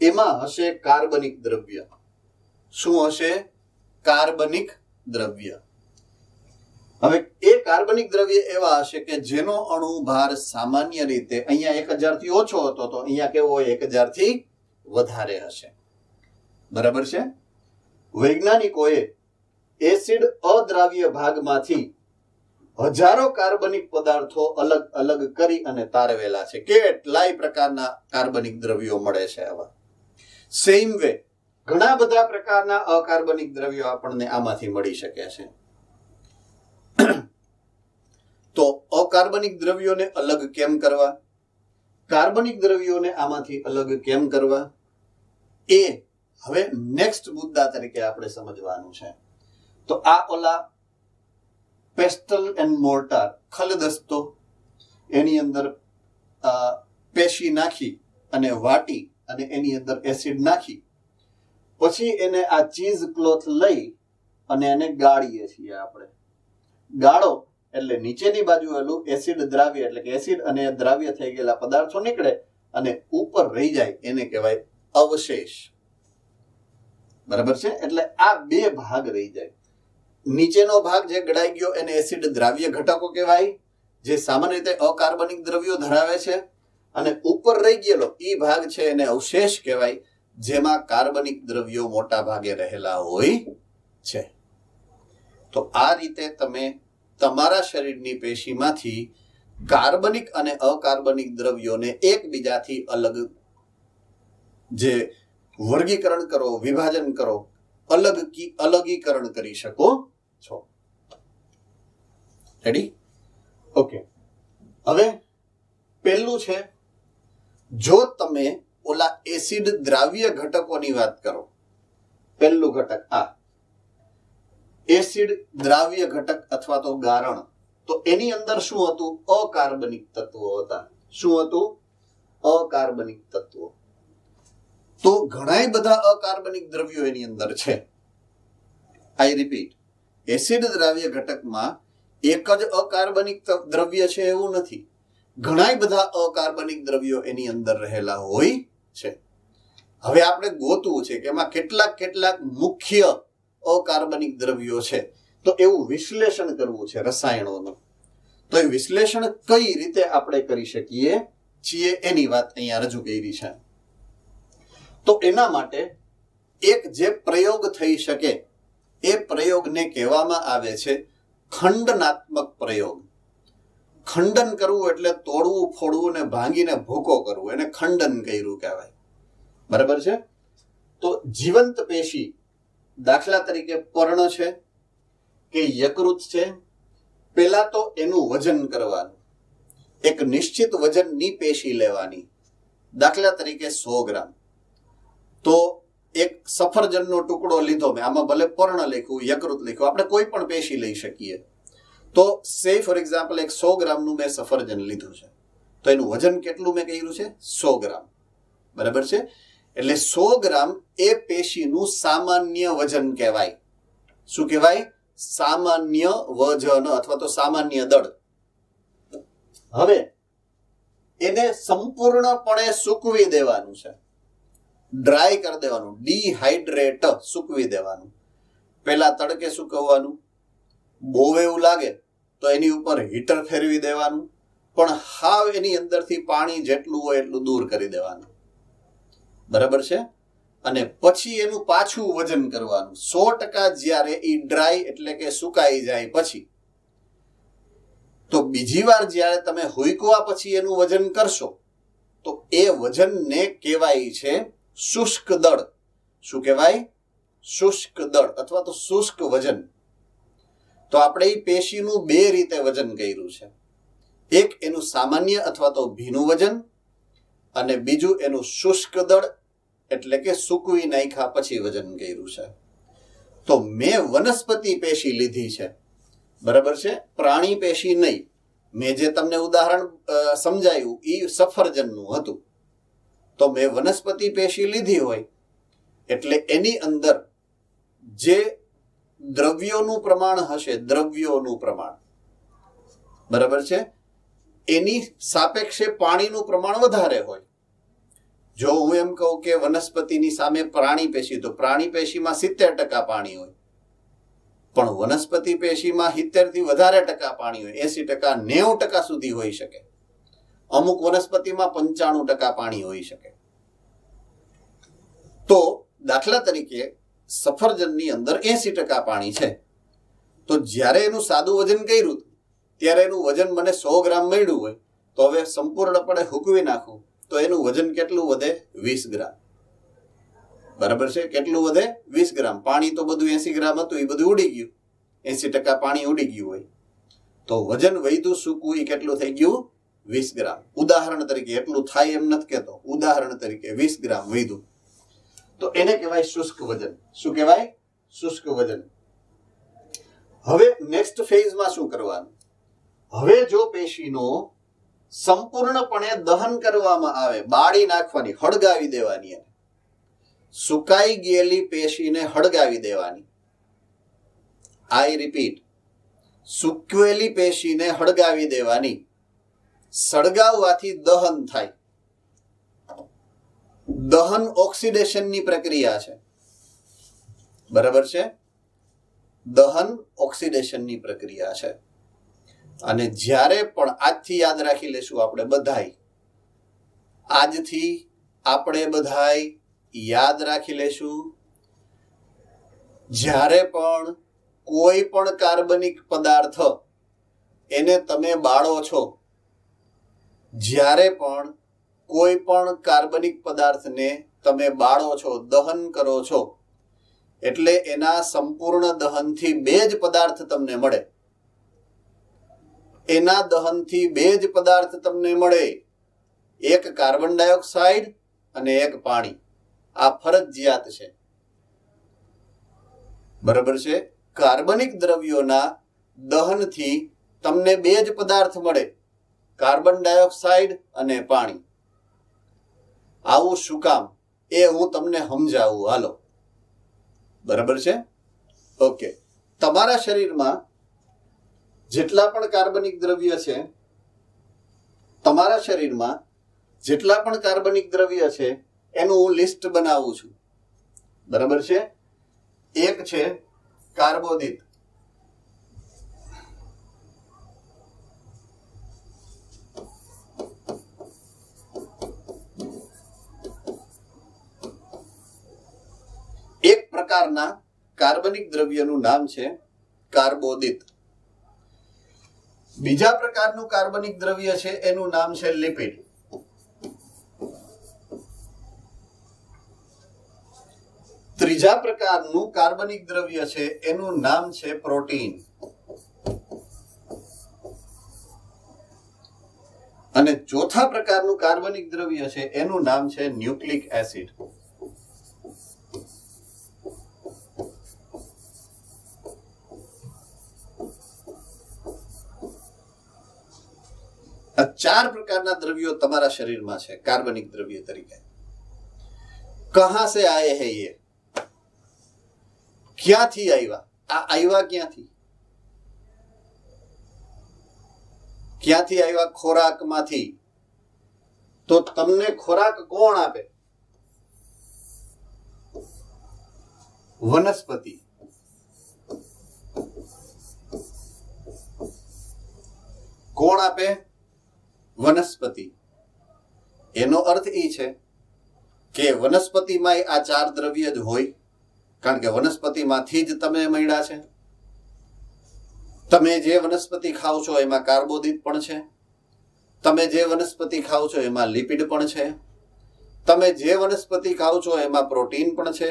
એમાં હશે કાર્બનિક દ્રવ્ય. શું હશે? કાર્બનિક દ્રવ્ય. હવે એ કાર્બનિક દ્રવ્ય એવા હશે કે જેનો અણુભાર સામાન્ય રીતે અહીંયા 1000 થી ઓછો હતો, તો અહીંયા કેવો હોય? 1000 થી વધારે હશે, બરાબર છે? વૈજ્ઞાનિકોએ એસિડ અદ્રાવ્ય ભાગમાંથી હજારો કાર્બનિક પદાર્થો અલગ અલગ કરી અને તારવેલા છે. કેટલાય પ્રકારના કાર્બનિક દ્રવ્યો મળે છે આવા. સેમ વે ઘણા બધા પ્રકારના અકાર્બનિક દ્રવ્યો આપણને આમાંથી મળી શકે છે. તો અકાર્બનિક દ્રવ્યોને અલગ કેમ કરવા, કાર્બનિક દ્રવ્યોને આમાંથી અલગ કેમ કરવા, એ હવે નેક્સ્ટ મુદ્દા તરીકે આપણે સમજવાનું છે. તો આ ઓલા પેસ્ટલ એન્ડ મોર્ટાર ખલદસ્તો એની અંદર પેશી નાખી અને વાટી અને એની અંદર એસિડ નાખી પછી એને આ ચીઝ ક્લોથ લઈ અને એને ગાળીએ છીએ આપણે. ગાળો એટલે નીચેની બાજુ એલું એસિડ દ્રાવ્ય એટલે કે એસિડ અને દ્રાવ્ય થઈ ગયેલા પદાર્થો નીકળે અને ઉપર રહી જાય એને કહેવાય અવશેષ. બરાબર છે? એટલે આ બે ભાગ રહી જાય. નીચેનો ભાગ જે ગળાઈ ગયો એને એસિડ દ્રાવ્ય ઘટકો કહેવાય, જે સામાન્ય રીતે અકાર્બનિક દ્રવ્યો ધરાવે છે, અને ઉપર રહી ગયેલો એ ભાગ છે એને અવશેષ કહેવાય, જેમાં કાર્બનિક દ્રવ્યો મોટા ભાગે રહેલા હોય છે. તો આ રીતે તમે તમારા શરીરની પેશીમાંથી કાર્બનિક અને અકાર્બનિક દ્રવ્યોને એકબીજાથી જે વર્ગીકરણ કરો, વિભાજન કરો, અલગીકરણ કરી શકો છો. રેડી? ઓકે. હવે પહેલું છે, જો તમે ઓલા એસિડ દ્રાવ્ય ઘટકોની વાત કરો, પહેલું ઘટક આ એસિડ દ્રાવ્ય ઘટક અથવા તો ગારણ, તો એની અંદર શું હતું? અકાર્બનિક તત્વો હતા. શું હતું? અકાર્બનિક તત્વો. તો ઘણા બધા અકાર્બનિક દ્રવ્યો એની અંદર છે. આઈ રિપીટ, એસિડ દ્રાવ્ય ઘટકમાં એક જ અકાર્બનિક દ્રવ્ય છે એવું નથી, ઘણા બધા અકાર્બનિક દ્રવ્યો એની અંદર રહેલા હોય છે. હવે આપણે ગોતવું છે કે એમાં કેટલાક મુખ્ય અકાર્બનિક દ્રવ્યો છે, તો એવું વિશ્લેષણ કરવું છે રસાયણોનું. તો એ વિશ્લેષણ કઈ રીતે આપણે કરી શકીએ છીએ એની વાત અહીંયા રજૂ કરી છે. તો એના માટે એક જે પ્રયોગ થઈ શકે એ પ્રયોગને કહેવામાં આવે છે ખંડનાત્મક પ્રયોગ. ખંડન કરવું એટલે તોડવું, ફોડવું ને ભાંગીને ભૂકો કરવું, એને ખંડન કર્યું કહેવાય. બરાબર છે? તો જીવંત પેશી, દાખલા તરીકે પર્ણ છે કે યકૃત છે, પેલા તો એનું વજન કરવાનું. એક નિશ્ચિત વજનની પેશી લેવાની, દાખલા તરીકે 100 ગ્રામ. તો એક સફરજનનો ટુકડો લીધો, મેં આમાં ભલે પર્ણ લખ્યું, યકૃત લખ્યું, આપણે કોઈ પણ પેશી લઈ શકીએ. તો સે ફોર એક્ઝામ્પલ એક 100 ગ્રામનું મેં સફરજન લીધું છે, તો એનું વજન કેટલું મેં કહ્યું છે? 100 ગ્રામ. બરાબર છે? એટલે 100 ગ્રામ એ પેશીનું સામાન્ય વજન કહેવાય. શું કહેવાય? સામાન્ય વજન અથવા તો સામાન્ય દળ. હવે એને સંપૂર્ણપણે સૂકવી દેવાનું છે, ડ્રાય કરી દેવાનું, ડિહાઇડ્રેટ, સૂકવી દેવાનું. પહેલા તડકે સૂકવવાનું, બહુ એવું લાગે તો એની ઉપર હીટર ફેરવી દેવાનું, પણ હાવ એની અંદરથી પાણી જેટલું હોય એટલું દૂર કરી દેવાનું. બરાબર છે? અને પછી એનું પાછું વજન કરવાનું 100% જ્યારે એ ડ્રાય એટલે કે સુકાઈ જાય પછી. તો બીજી વાર જ્યારે તમે હુંકવા પછી એનું વજન કરશો તો એ વજનને કહેવાય છે શુષ્ક દળ. શું કહેવાય? શુષ્ક દળ અથવા તો શુષ્ક વજન. તો આપણે એ પેશીનું બે રીતે વજન કર્યું છે, એક એનું સામાન્ય અથવા તો ભીનું વજન, અને બીજું એનું શુષ્ક દળ એટલે કે સૂકવી નાખ્યા પછી વજન કર્યું છે. તો મેં વનસ્પતિ પેશી લીધી છે, બરાબર છે? પ્રાણી પેશી નહીં. મેં જે તમને ઉદાહરણ સમજાયું એ સફરજનનું હતું. તો મેં વનસ્પતિ પેશી લીધી હોય એટલે એની અંદર જે દ્રવ્યોનું પ્રમાણ હશે, દ્રવ્યોનું પ્રમાણ, બરાબર છે, એની સાપેક્ષે પાણીનું પ્રમાણ વધારે હોય. જો હું એમ કહું કે વનસ્પતિની સામે પ્રાણી પેશી, તો પ્રાણી પેશીમાં 70% પાણી હોય, પણ વનસ્પતિ પેશીમાં 70 થી વધારે ટકા પાણી હોય, 80%, 90% સુધી હોઈ શકે. અમુક વનસ્પતિમાં 95% પાણી હોઈ શકે. તો દાખલા તરીકે સફરજનની અંદર 80% પાણી છે, તો જ્યારે એનું સાદું વજન કર્યું ત્યારે એનું વજન મને 100 ગ્રામ મળ્યું હોય, તો હવે સંપૂર્ણપણે હૂકવી નાખું તો એનું વજન કેટલું વધે? 20 ગ્રામ. બરાબર છે? કેટલું વધે? 20 ગ્રામ. પાણી તો બધું 80 ગ્રામ હતું, એ બધું ઉડી ગયું, 80% પાણી ઉડી ગયું હોય, તો વજન વધ્યું સૂકવું એ કેટલું થઈ ગયું? 20 ગ્રામ. ઉદાહરણ તરીકે, એટલું થાય એમ નથી કહેતો, ઉદાહરણ તરીકે 20 ગ્રામ વધ્યું, તો એને કહેવાય શુષ્ક વજન. શું કહેવાય? શુષ્ક વજન. હવે નેક્સ્ટ ફેઝમાં શું કરવાનું? હવે જો પેશીનો સંપૂર્ણપણે દહન કરવામાં આવે, બાળી નાખવાની, હળગાવી દેવાની, સુકાઈ ગયેલી પેશીને હળગાવી દેવાની. આઈ રિપીટ, સૂકવેલી પેશીને હળગાવી દેવાની. સળગાવવાથી દહન થાય. દહન ઓક્સિડેશનની પ્રક્રિયા છે, બરાબર છે? દહન ઓક્સિડેશનની પ્રક્રિયા છે. અને જ્યારે પણ આજથી યાદ રાખી લેશું આપણે બધાય, આજથી આપણે બધાય યાદ રાખી લેશું, જ્યારે પણ કોઈ પણ કાર્બનિક પદાર્થ એને તમે બાળો છો, જ્યારે પણ કોઈ પણ કાર્બનિક પદાર્થને તમે બાળો છો, દહન કરો છો, એટલે એના સંપૂર્ણ દહનથી બે જ પદાર્થ તમને મળે. એના દહનથી બે જ પદાર્થ તમને મળે, એક કાર્બન ડાયોક્સાઇડ અને એક પાણી. આ ફરજિયાત છે, બરાબર છે? કાર્બનિક દ્રવ્યોના દહનથી તમને બે જ પદાર્થ મળે, કાર્બન ડાયોક્સાઇડ અને પાણી. આવું શું કામ એ હું તમને સમજાવું, હાલો. બરાબર છે? ઓકે. તમારા શરીરમાં જેટલા પણ કાર્બનિક દ્રવ્ય છે, તમારા શરીરમાં જેટલા પણ કાર્બનિક દ્રવ્ય છે એનું હું લિસ્ટ બનાવું છું, બરાબર છે? એક છે કાર્બોદિત, એક પ્રકારના કાર્બનિક દ્રવ્યનું નામ છે કાર્બોદિત. બીજા પ્રકારનું કાર્બનિક દ્રવ્ય છે એનું નામ છે લિપિડ. ત્રીજા પ્રકારનું કાર્બનિક દ્રવ્ય છે એનું નામ છે પ્રોટીન. અને ચોથા પ્રકારનું કાર્બનિક દ્રવ્ય છે એનું નામ છે ન્યુક્લિક એસિડ. આ ચાર પ્રકારના દ્રવ્યો તમારા શરીરમાં છે કાર્બનિક દ્રવ્ય તરીકે. કહાં સે આયે હે યે? ક્યાંથી આવ્યા? આ આવ્યા ક્યાંથી? ક્યાંથી આવ્યા? ખોરાકમાંથી. તો તમને ખોરાક કોણ આપે? વનસ્પતિ. કોણ આપે? વનસ્પતિ. એનો અર્થ એ છે કે વનસ્પતિમાં આ ચાર દ્રવ્ય જ હોય, કારણ કે વનસ્પતિમાંથી જ તમે મળ્યા છે. તમે જે વનસ્પતિ ખાવ છો એમાં કાર્બોદિત પણ છે, તમે જે વનસ્પતિ ખાવ છો એમાં લિપિડ પણ છે, તમે જે વનસ્પતિ ખાવ છો એમાં પ્રોટીન પણ છે,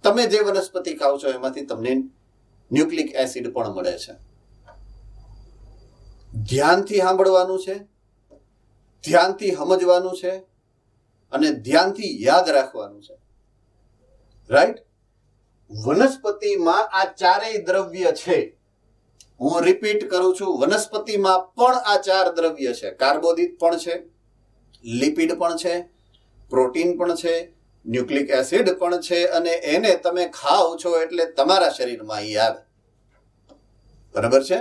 તમે જે વનસ્પતિ ખાવ છો એમાંથી તમને ન્યુક્લિક એસિડ પણ મળે છે. ધ્યાનથી સાંભળવાનું છે, ધ્યાનથી સમજવાનું છે અને ધ્યાનથી યાદ રાખવાનું છે, રાઈટ? વનસ્પતિમાં આ ચારેય દ્રવ્ય છે. હું રિપીટ કરું છું, વનસ્પતિમાં પણ આ ચાર દ્રવ્ય છે. કાર્બોદિત પણ છે, લિપિડ પણ છે, પ્રોટીન પણ છે, ન્યુક્લિક એસિડ પણ છે, અને એને તમે ખાઓ છો એટલે તમારા શરીરમાં યાદ. બરાબર છે?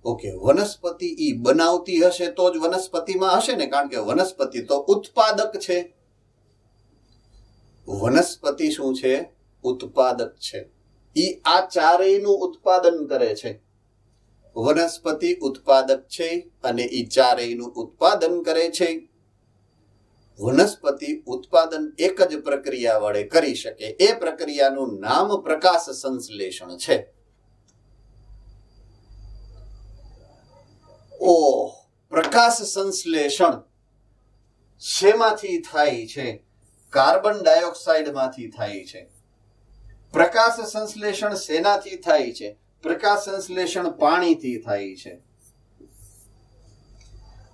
ઓકે. વનસ્પતિ ઈ બનાવતી હશે તો જ વનસ્પતિમાં હશે ને, કારણ કે વનસ્પતિ તો ઉત્પાદક છે. વનસ્પતિ શું છે? ઉત્પાદક છે. ઈ આ ચારેયનું ઉત્પાદન કરે છે. વનસ્પતિ ઉત્પાદક છે અને ઈ ચારેયનું ઉત્પાદન કરે છે. વનસ્પતિ ઉત્પાદન એક જ પ્રક્રિયા વડે કરી શકે. એ પ્રક્રિયાનું નામ પ્રકાશ સંશ્લેષણ છે. પ્રકાશ સંશ્લેષણ શેમાંથી થાય છે? કાર્બન ડાયોક્સાઇડ માંથી થાય છે. પ્રકાશ સંશ્લેષણ શેનાથી થાય છે? પ્રકાશ સંશ્લેષણ પાણીથી થાય છે.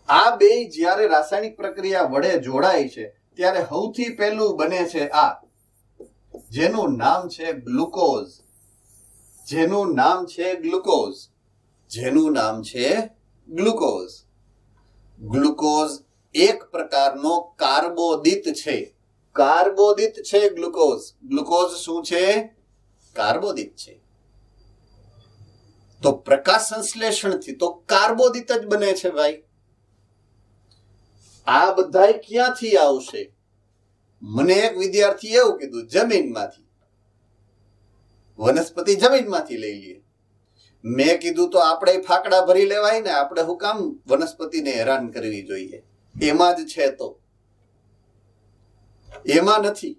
આ બે જ્યારે રાસાયણિક પ્રક્રિયા વડે જોડાય છે ત્યારે સૌથી પહેલું બને છે આ, જેનું નામ છે ગ્લુકોઝ. જેનું નામ છે ગ્લુકોઝ. જેનું નામ છે ગ્લુકોઝ. ગ્લુકોઝ એક પ્રકારનો કાર્બોદિત છે. કાર્બોદિત છે ગ્લુકોઝ. ગ્લુકોઝ શું છે? કાર્બોદિત છે. તો પ્રકાશ સંશ્લેષણથી તો કાર્બોદિત જ બને છે ભાઈ. આ બધાય ક્યાંથી આવશે? મને એક વિદ્યાર્થીએ એવું કીધું, જમીનમાંથી. વનસ્પતિ જમીનમાંથી લઈ લઈએ. મેં કીધું તો આપણે ફાકડા ભરી લેવાય ને, આપણે શું કામ વનસ્પતિને હેરાન કરવી જોઈએ? એમાં જ છે. તો એમાં નથી.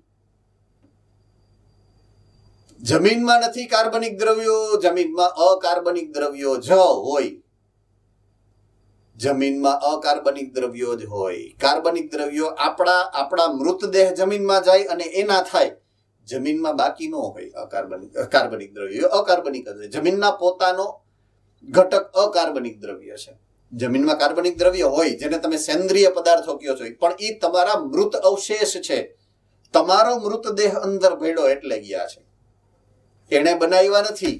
જમીનમાં નથી કાર્બનિક દ્રવ્યો, જમીનમાં અકાર્બનિક દ્રવ્યો જ હોય. જમીનમાં અકાર્બનિક દ્રવ્યો જ હોય. કાર્બનિક દ્રવ્યો આપણા મૃતદેહ જમીનમાં જાય અને એના થાય. જમીનમાં બાકી ન હોય કાર્બનિક દ્રવ્યો. અકાર્બનિક જ હોય. જમીનના પોતાનો ઘટક અકાર્બનિક દ્રવ્ય છે. જમીનમાં કાર્બનિક દ્રવ્ય હોય જેને તમે સેન્દ્રિય પદાર્થો કહો છો, પણ એ તમારા મૃત અવશેષ છે. તમારો મૃતદેહ અંદર ભેડો એટલે ગયા છે, એને બનાવ્યા નથી.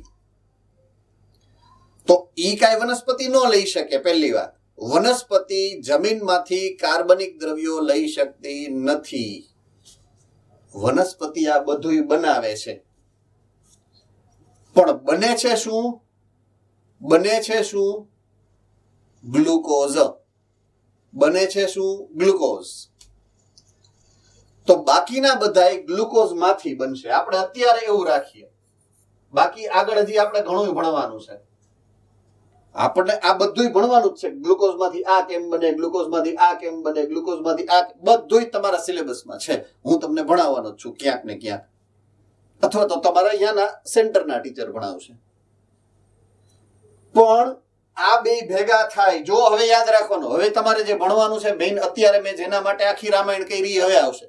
તો ઈ કાંઈ વનસ્પતિ ન લઈ શકે. પહેલી વાત, વનસ્પતિ જમીનમાંથી કાર્બનિક દ્રવ્યો લઈ શકતી નથી. વનસ્પતિ આ બધું બનાવે છે, પણ બને છે શું? બને છે શું? ગ્લુકોઝ. બને છે શું? ગ્લુકોઝ. તો બાકીના બધાય ગ્લુકોઝ માંથી બનશે. આપણે અત્યારે એવું રાખીએ, બાકી આગળ હજી આપણે ઘણું ભણવાનું છે. આપણને આ બધું ભણવાનું જ છે. ગ્લુકોઝ માંથી આ કેમ બને, ગ્લુકોઝ માંથી આ કેમ બને, ગ્લુકોઝ માંથી આ, બધું તમારા સિલેબસમાં છે. હું તમને ભણાવવાનો જ છું ક્યાંક ને ક્યાંક, અથવા તો તમારા અહીંયાના સેન્ટરના ટીચર ભણાવશે. પણ આ બે ભેગા થાય. જો હવે યાદ રાખવાનું, હવે તમારે જે ભણવાનું છે મેઇન, અત્યારે મેં જેના માટે આખી રામાયણ કરી હવે આવશે,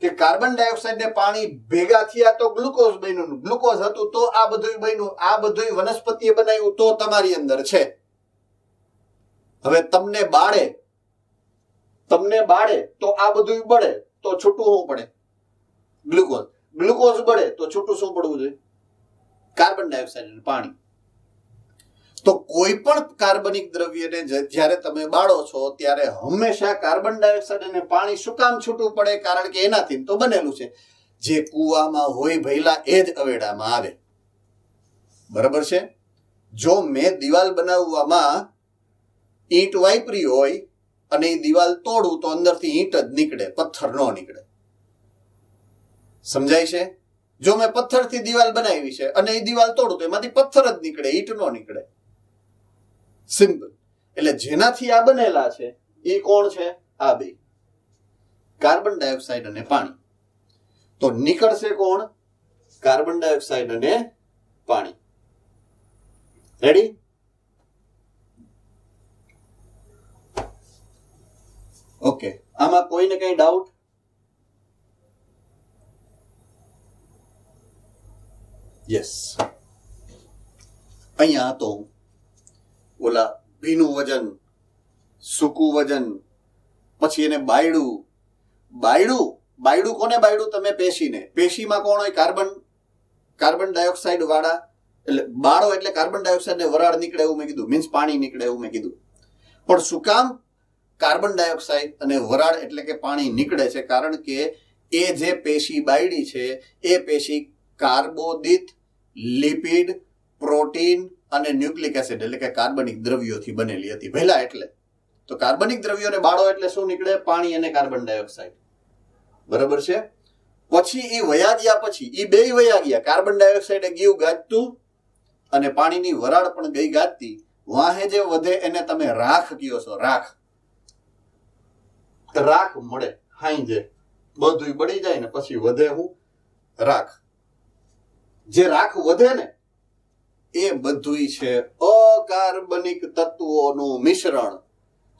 કે કાર્બન ડાયોક્સાઇડ ને પાણી ભેગા થયા તો ગ્લુકોઝ બન્યું. ગ્લુકોઝ હતું તો આ બધું બન્યું. આ બધું વનસ્પતિએ બનાવ્યું તો તમારી અંદર છે. હવે તમને બાળે તો આ બધું બળે તો છૂટું શું પડે? ગ્લુકોઝ. ગ્લુકોઝ બળે તો છૂટું શું પડવું જોઈએ? કાર્બન ડાયોક્સાઇડ અને પાણી. તો કોઈ પણ કાર્બનિક દ્રવ્યને જ્યારે તમે બાળો છો ત્યારે હંમેશા કાર્બન ડાયોક્સાઇડ અને પાણી શું કામ છૂટું પડે? કારણ કે એનાથી તો બનેલું છે. જે કૂવામાં હોય ભૈલા એ જ અવેડામાં આવે. બરાબર છે? જો મેં દિવાલ બનાવવામાં ઈંટ વાપરી હોય અને એ દિવાલ તોડું તો અંદરથી ઈંટ જ નીકળે, પથ્થર ન નીકળે. સમજાય છે? જો મેં પથ્થરથી દિવાલ બનાવી છે અને એ દિવાલ તોડું તો એમાંથી પથ્થર જ નીકળે, ઈંટ ન નીકળે. સિમ્પલ. એટલે જેનાથી આ બનેલા છે એ કોણ છે? આ બે, કાર્બન ડાયોક્સાઇડ અને પાણી. તો નીકળશે કોણ? કાર્બન ડાયોક્સાઇડ અને પાણી. રેડી? ઓકે. આમાં કોઈને કઈ ડાઉટ? યસ. અહીંયા હતો ઓલા ભીનું વજન, સૂકું વજન, પછી એને બાયડું. બાયડું કોને બાયડું? તમે પેશીને. પેશીમાં કોણ હોય? કાર્બન ડાયોક્સાઇડ વાળા. એટલે બાળો એટલે કાર્બન ડાયોક્સાઇડ ને વરાળ નીકળે એવું મેં કીધું, મીન્સ પાણી નીકળે એવું મેં કીધું. પણ શું કામ કાર્બન ડાયોક્સાઇડ અને વરાળ એટલે કે પાણી નીકળે છે? કારણ કે એ જે પેશી બાયડી છે એ પેશી કાર્બોદિત, લિપિડ, પ્રોટીન અને ન્યુક્લિક એસિડ એટલે કે કાર્બનિક દ્રવ્યોથી બનેલી હતી પહેલા. એટલે તો કાર્બનિક દ્રવ્યોને બાળો એટલે શું નીકળે? પાણી અને કાર્બન ડાયોક્સાઇડ. બરાબર છે? પછી એ વયા ગયા, પછી એ બે વયા ગયા. કાર્બન ડાયોક્સાઇડ ગયું ગાજતું અને પાણીની વરાળ પણ ગઈ ગાજતી. વાહે જે વધે એને તમે રાખ કયો છો. રાખ મળે. હાઈ બધું બળી જાય ને પછી વધે હું? રાખ. જે રાખ વધે ને એ બધું છે અકાર્બનિક તત્વોનું મિશ્રણ.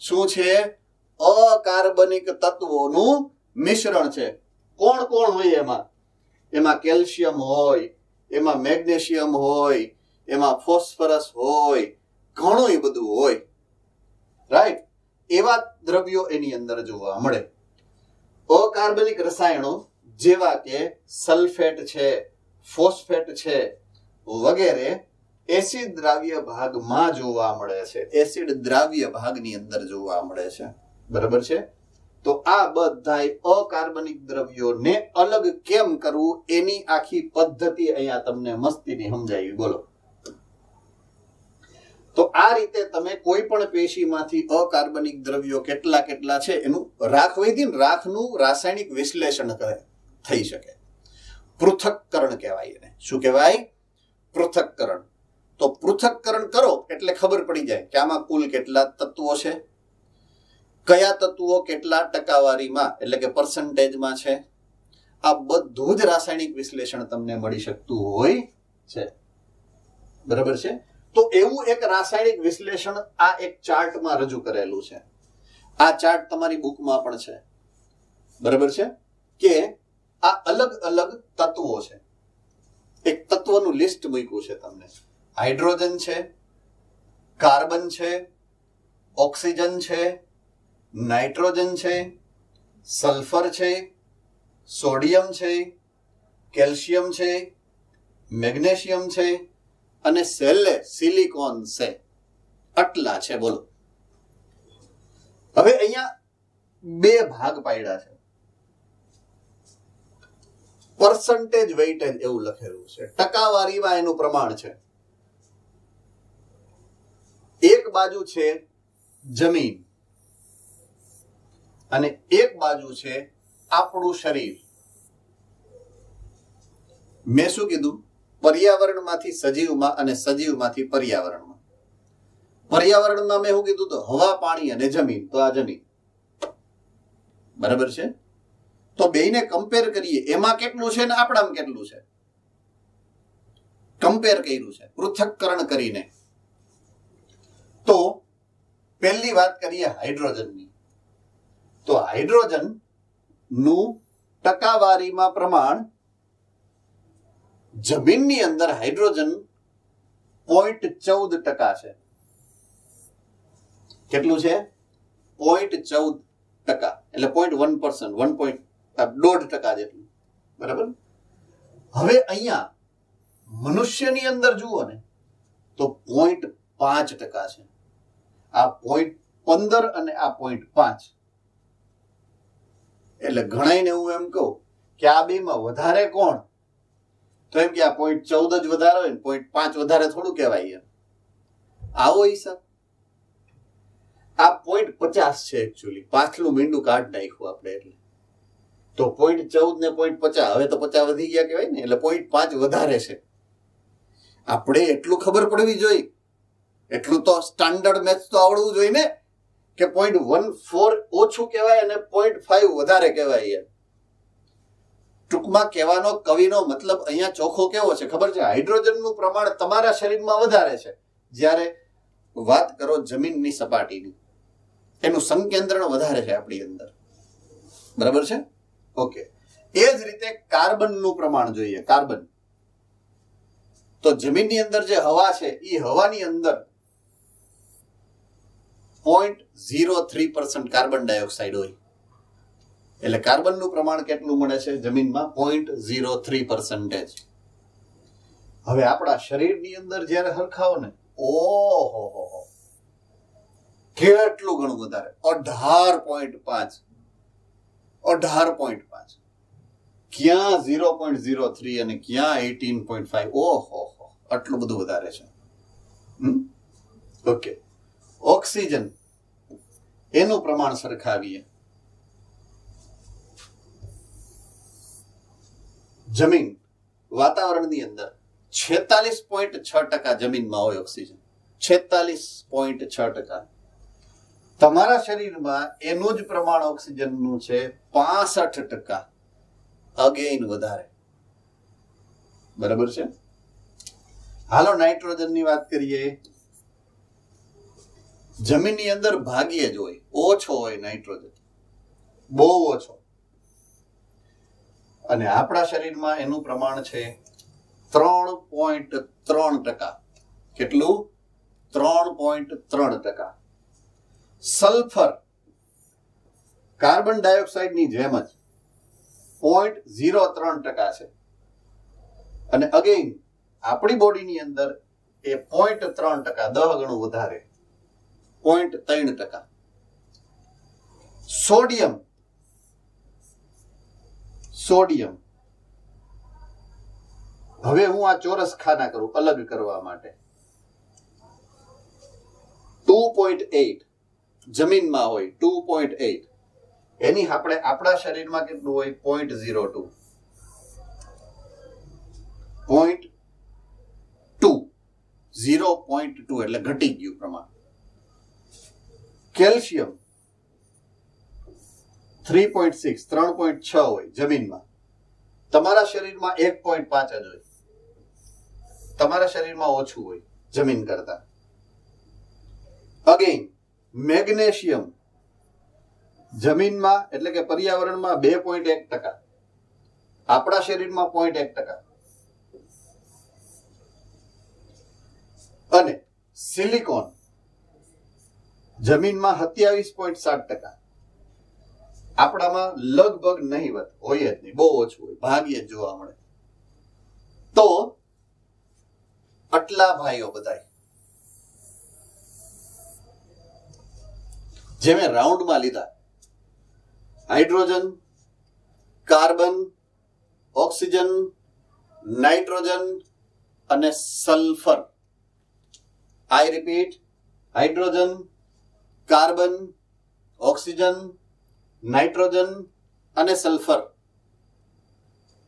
શું છે? અકાર્બનિક તત્વોનું મિશ્રણ છે. કોણ કોણ હોય એમાં? એમાં કેલ્શિયમ હોય, એમાં મેગ્નેશિયમ હોય, એમાં ફોસ્ફરસ હોય, ઘણું એ બધું હોય. રાઈટ? એવા દ્રવ્યો એની અંદર જોવા મળે. અકાર્બનિક રસાયણો જેવા કે સલ્ફેટ છે, ફોસ્ફેટ છે, વગેરે એસિડ દ્રાવ્ય ભાગમાં જોવા મળે છે. એસિડ દ્રાવ્ય ભાગની અંદર જોવા મળે છે. બરાબર છે. તો આ બધાય અકાર્બનિક દ્રવ્યોને અલગ કેમ કરવું એની આખી પદ્ધતિ અહીંયા તમને મસ્તીની સમજાવી. બોલો. તો આ રીતે તમે કોઈ પણ પેશીમાંથી અકાર્બનિક દ્રવ્યો કેટલા કેટલા છે એનું રાખનું રાસાયણિક વિશ્લેષણ થઈ શકે. પૃથક્કરણ કહેવાય એને. શું કહેવાય? પૃથક્કરણ. તો પૃથક્કરણ કરો એટલે ખબર પડી જાય કે આમાં કુલ કેટલા તત્વો છે, કયા તત્વો કેટલા ટકાવારીમાં એટલે કે પર્સન્ટેજમાં છે. આ બધું જ રાસાયણિક વિશ્લેષણ તમને મળી શકતું હોય છે. બરાબર છે. તો એવું એક રાસાયણિક વિશ્લેષણ આ એક ચાર્ટમાં રજૂ કરેલું છે. આ ચાર્ટ તમારી બુકમાં પણ છે. બરાબર છે કે આ અલગ અલગ તત્વો છે. એક તત્વનું લિસ્ટ મૂક્યું છે તમને. હાઇડ્રોજન છે, કાર્બન છે, ઓક્સિજન છે, નાઇટ્રોજન છે, સલ્ફર છે, સોડિયમ છે, કેલ્શિયમ છે, મેગ્નેશિયમ છે અને સિલિકોન છે. આટલા છે. બોલો. હવે અહીંયા બે ભાગ પાડ્યા છે. પર્સન્ટેજ વેઇટેજ એવું લખેલું છે. ટકાવારીમાં એનું પ્રમાણ છે. એક બાજુ છે જમીન અને એક બાજુ છે આપણું શરીર. મેં શું કીધું? પર્યાવરણમાંથી સજીવમાં અને સજીવમાંથી પર્યાવરણમાં. પર્યાવરણમાં મેં શું કીધું? તો હવા, પાણી અને જમીન. તો આ જમીન. બરાબર છે. તો બેયને કમ્પેર કરીએ. એમાં કેટલું છે ને આપણામાં કેટલું છે? કમ્પેર કર્યું છે પૃથક્કરણ કરીને. તો પહેલી વાત કરીએ હાઇડ્રોજનની. તો હાઇડ્રોજન નું ટકાવારીમાં પ્રમાણ જમીનની અંદર હાઇડ્રોજન 0.14% છે. કેટલું છે? 0.14%. એટલે 0.1%, 1.5% જેટલું. બરાબર. હવે અહીંયા મનુષ્યની અંદર જુઓ ને તો 0.5% છે. આ 0.15 અને આ 0.5. એટલે ઘણાઈને હું એમ કહું કે આ બેમાં વધારે કોણ? તો એમ કે આ 0.14 જ વધારે હોય ને 0.5 વધારે થોડું કહેવાય. આવો હિસાબ. આ 0.50 છે એકચ્યુઅલી. પાછલું મીંડું કાઢ નાખ્યું આપણે. એટલે તો 0.14 ને 0.50 હવે તો 50 વધી ગયા કહેવાય ને. એટલે 0.5 વધારે છે. આપણે એટલું ખબર પડવી જોઈએ. એટલું તો સ્ટાન્ડર્ડ મેથ્સ તો આવડવું જોઈએ ને કે 0.14 ઓછું કહેવાય અને 0.5 વધારે કહેવાય. ટૂંકમાં કહેવાનો કવિનો મતલબ અહીંયા ચોખ્ખો કેવો છે ખબર છે? હાઇડ્રોજનનું પ્રમાણ તમારા શરીરમાં વધારે છે. જ્યારે વાત કરો જમીનની સપાટીની, એનું સંકેન્દ્રણ વધારે છે આપણી અંદર. બરાબર છે. ઓકે. એ જ રીતે કાર્બનનું પ્રમાણ જોઈએ. કાર્બન તો જમીનની અંદર જે હવા છે એ હવાની અંદર 0.03% કાર્બન ડાયોક્સાઇડ હોય. એટલે કાર્બનનું પ્રમાણ કેટલું મળે છે જમીનમાં? 0.03%. હવે આપણા શરીરની અંદર જ્યારે હરખાવો ને, ઓહો કેટલું ઘણું વધારે. 18.5. ક્યાં 0.03 અને ક્યાં 18.5. ઓહો આટલું બધું વધારે છે. ઓકે. ઓક્સિજન એનું પ્રમાણ સરખાવીએ. જમીન વાતાવરણની અંદર 46.6% જમીનમાં હોય ઓક્સિજન. 46.6%. તમારા શરીરમાં એનું જ પ્રમાણ ઓક્સિજનનું છે 65%. અગેઇન વધારે. બરાબર છે. હાલો નાઇટ્રોજનની વાત કરીએ. જમીનની અંદર ભાગ્યે જ હોય, ઓછો હોય નાઇટ્રોજન, બહુ ઓછો. અને આપણા શરીરમાં એનું પ્રમાણ છે 3.3%. કેટલું? 3.3%. સલ્ફર કાર્બન ડાયોક્સાઇડની જેમ જ 0.03% છે. અને અગેઇન આપણી બોડીની અંદર એ 0.3%, 10 ગણું વધારે, 0.3%. સોડિયમ હવે હું આ ચોરસ ખાના કરું અલગ કરવા માટે 2.8 જમીનમાં હોય 2.8, એની આપણે આપણા શરીરમાં કેટલું હોય 0.02, 0.2 એટલે ઘટી ગયું પ્રમાણ. કેલ્શિયમ 3.6, 3.6 હોય જમીનમાં, તમારા શરીરમાં 1.5 જ હોય, તમારા શરીરમાં ઓછું હોય જમીન કરતા. અગેન મેગ્નેશિયમ જમીનમાં એટલે કે પર્યાવરણમાં 2.1%, આપણા શરીરમાં 0.1%. અને સિલિકોન જમીનમાં 27.7%, આપણામાં લગભગ નહીવત હોય જ નહીં, બહુ ઓછું હોય, ભાગ્યે જ જોવા મળે. તો આટલા ભાઈઓ બધાય જે મેં રાઉન્ડમાં લીધા, હાઇડ્રોજન, કાર્બન, ઓક્સિજન, નાઇટ્રોજન અને સલ્ફર. આઈ repeat, hydrogen, carbon, oxygen, nitrogen અને સલ્ફર.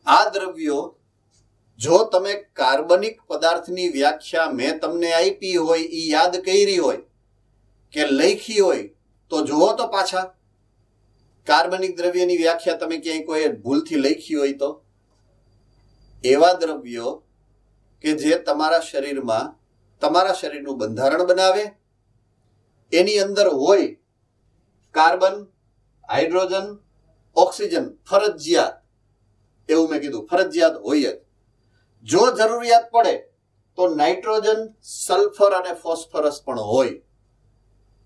આ દ્રવ્યો જો તમે કાર્બનિક પદાર્થની વ્યાખ્યા મેં તમને આપી હોય, એ યાદ કરી હોય કે લખી હોય તો જુઓ તો પાછા. કાર્બનિક દ્રવ્યની વ્યાખ્યા તમે ક્યાંય કોઈ ભૂલથી લખી હોય તો એવા દ્રવ્યો કે જે તમારા શરીરમાં તમારા શરીરનું બંધારણ બનાવે, એની અંદર હોય કાર્બન, હાઇડ્રોજન, ઓક્સિજન, ફરજિયાત, એવું મેં કીધું ફરજિયાત હોય જ. જો જરૂરિયાત પડે તો નાઇટ્રોજન, સલ્ફર અને ફોસ્ફરસ પણ હોય,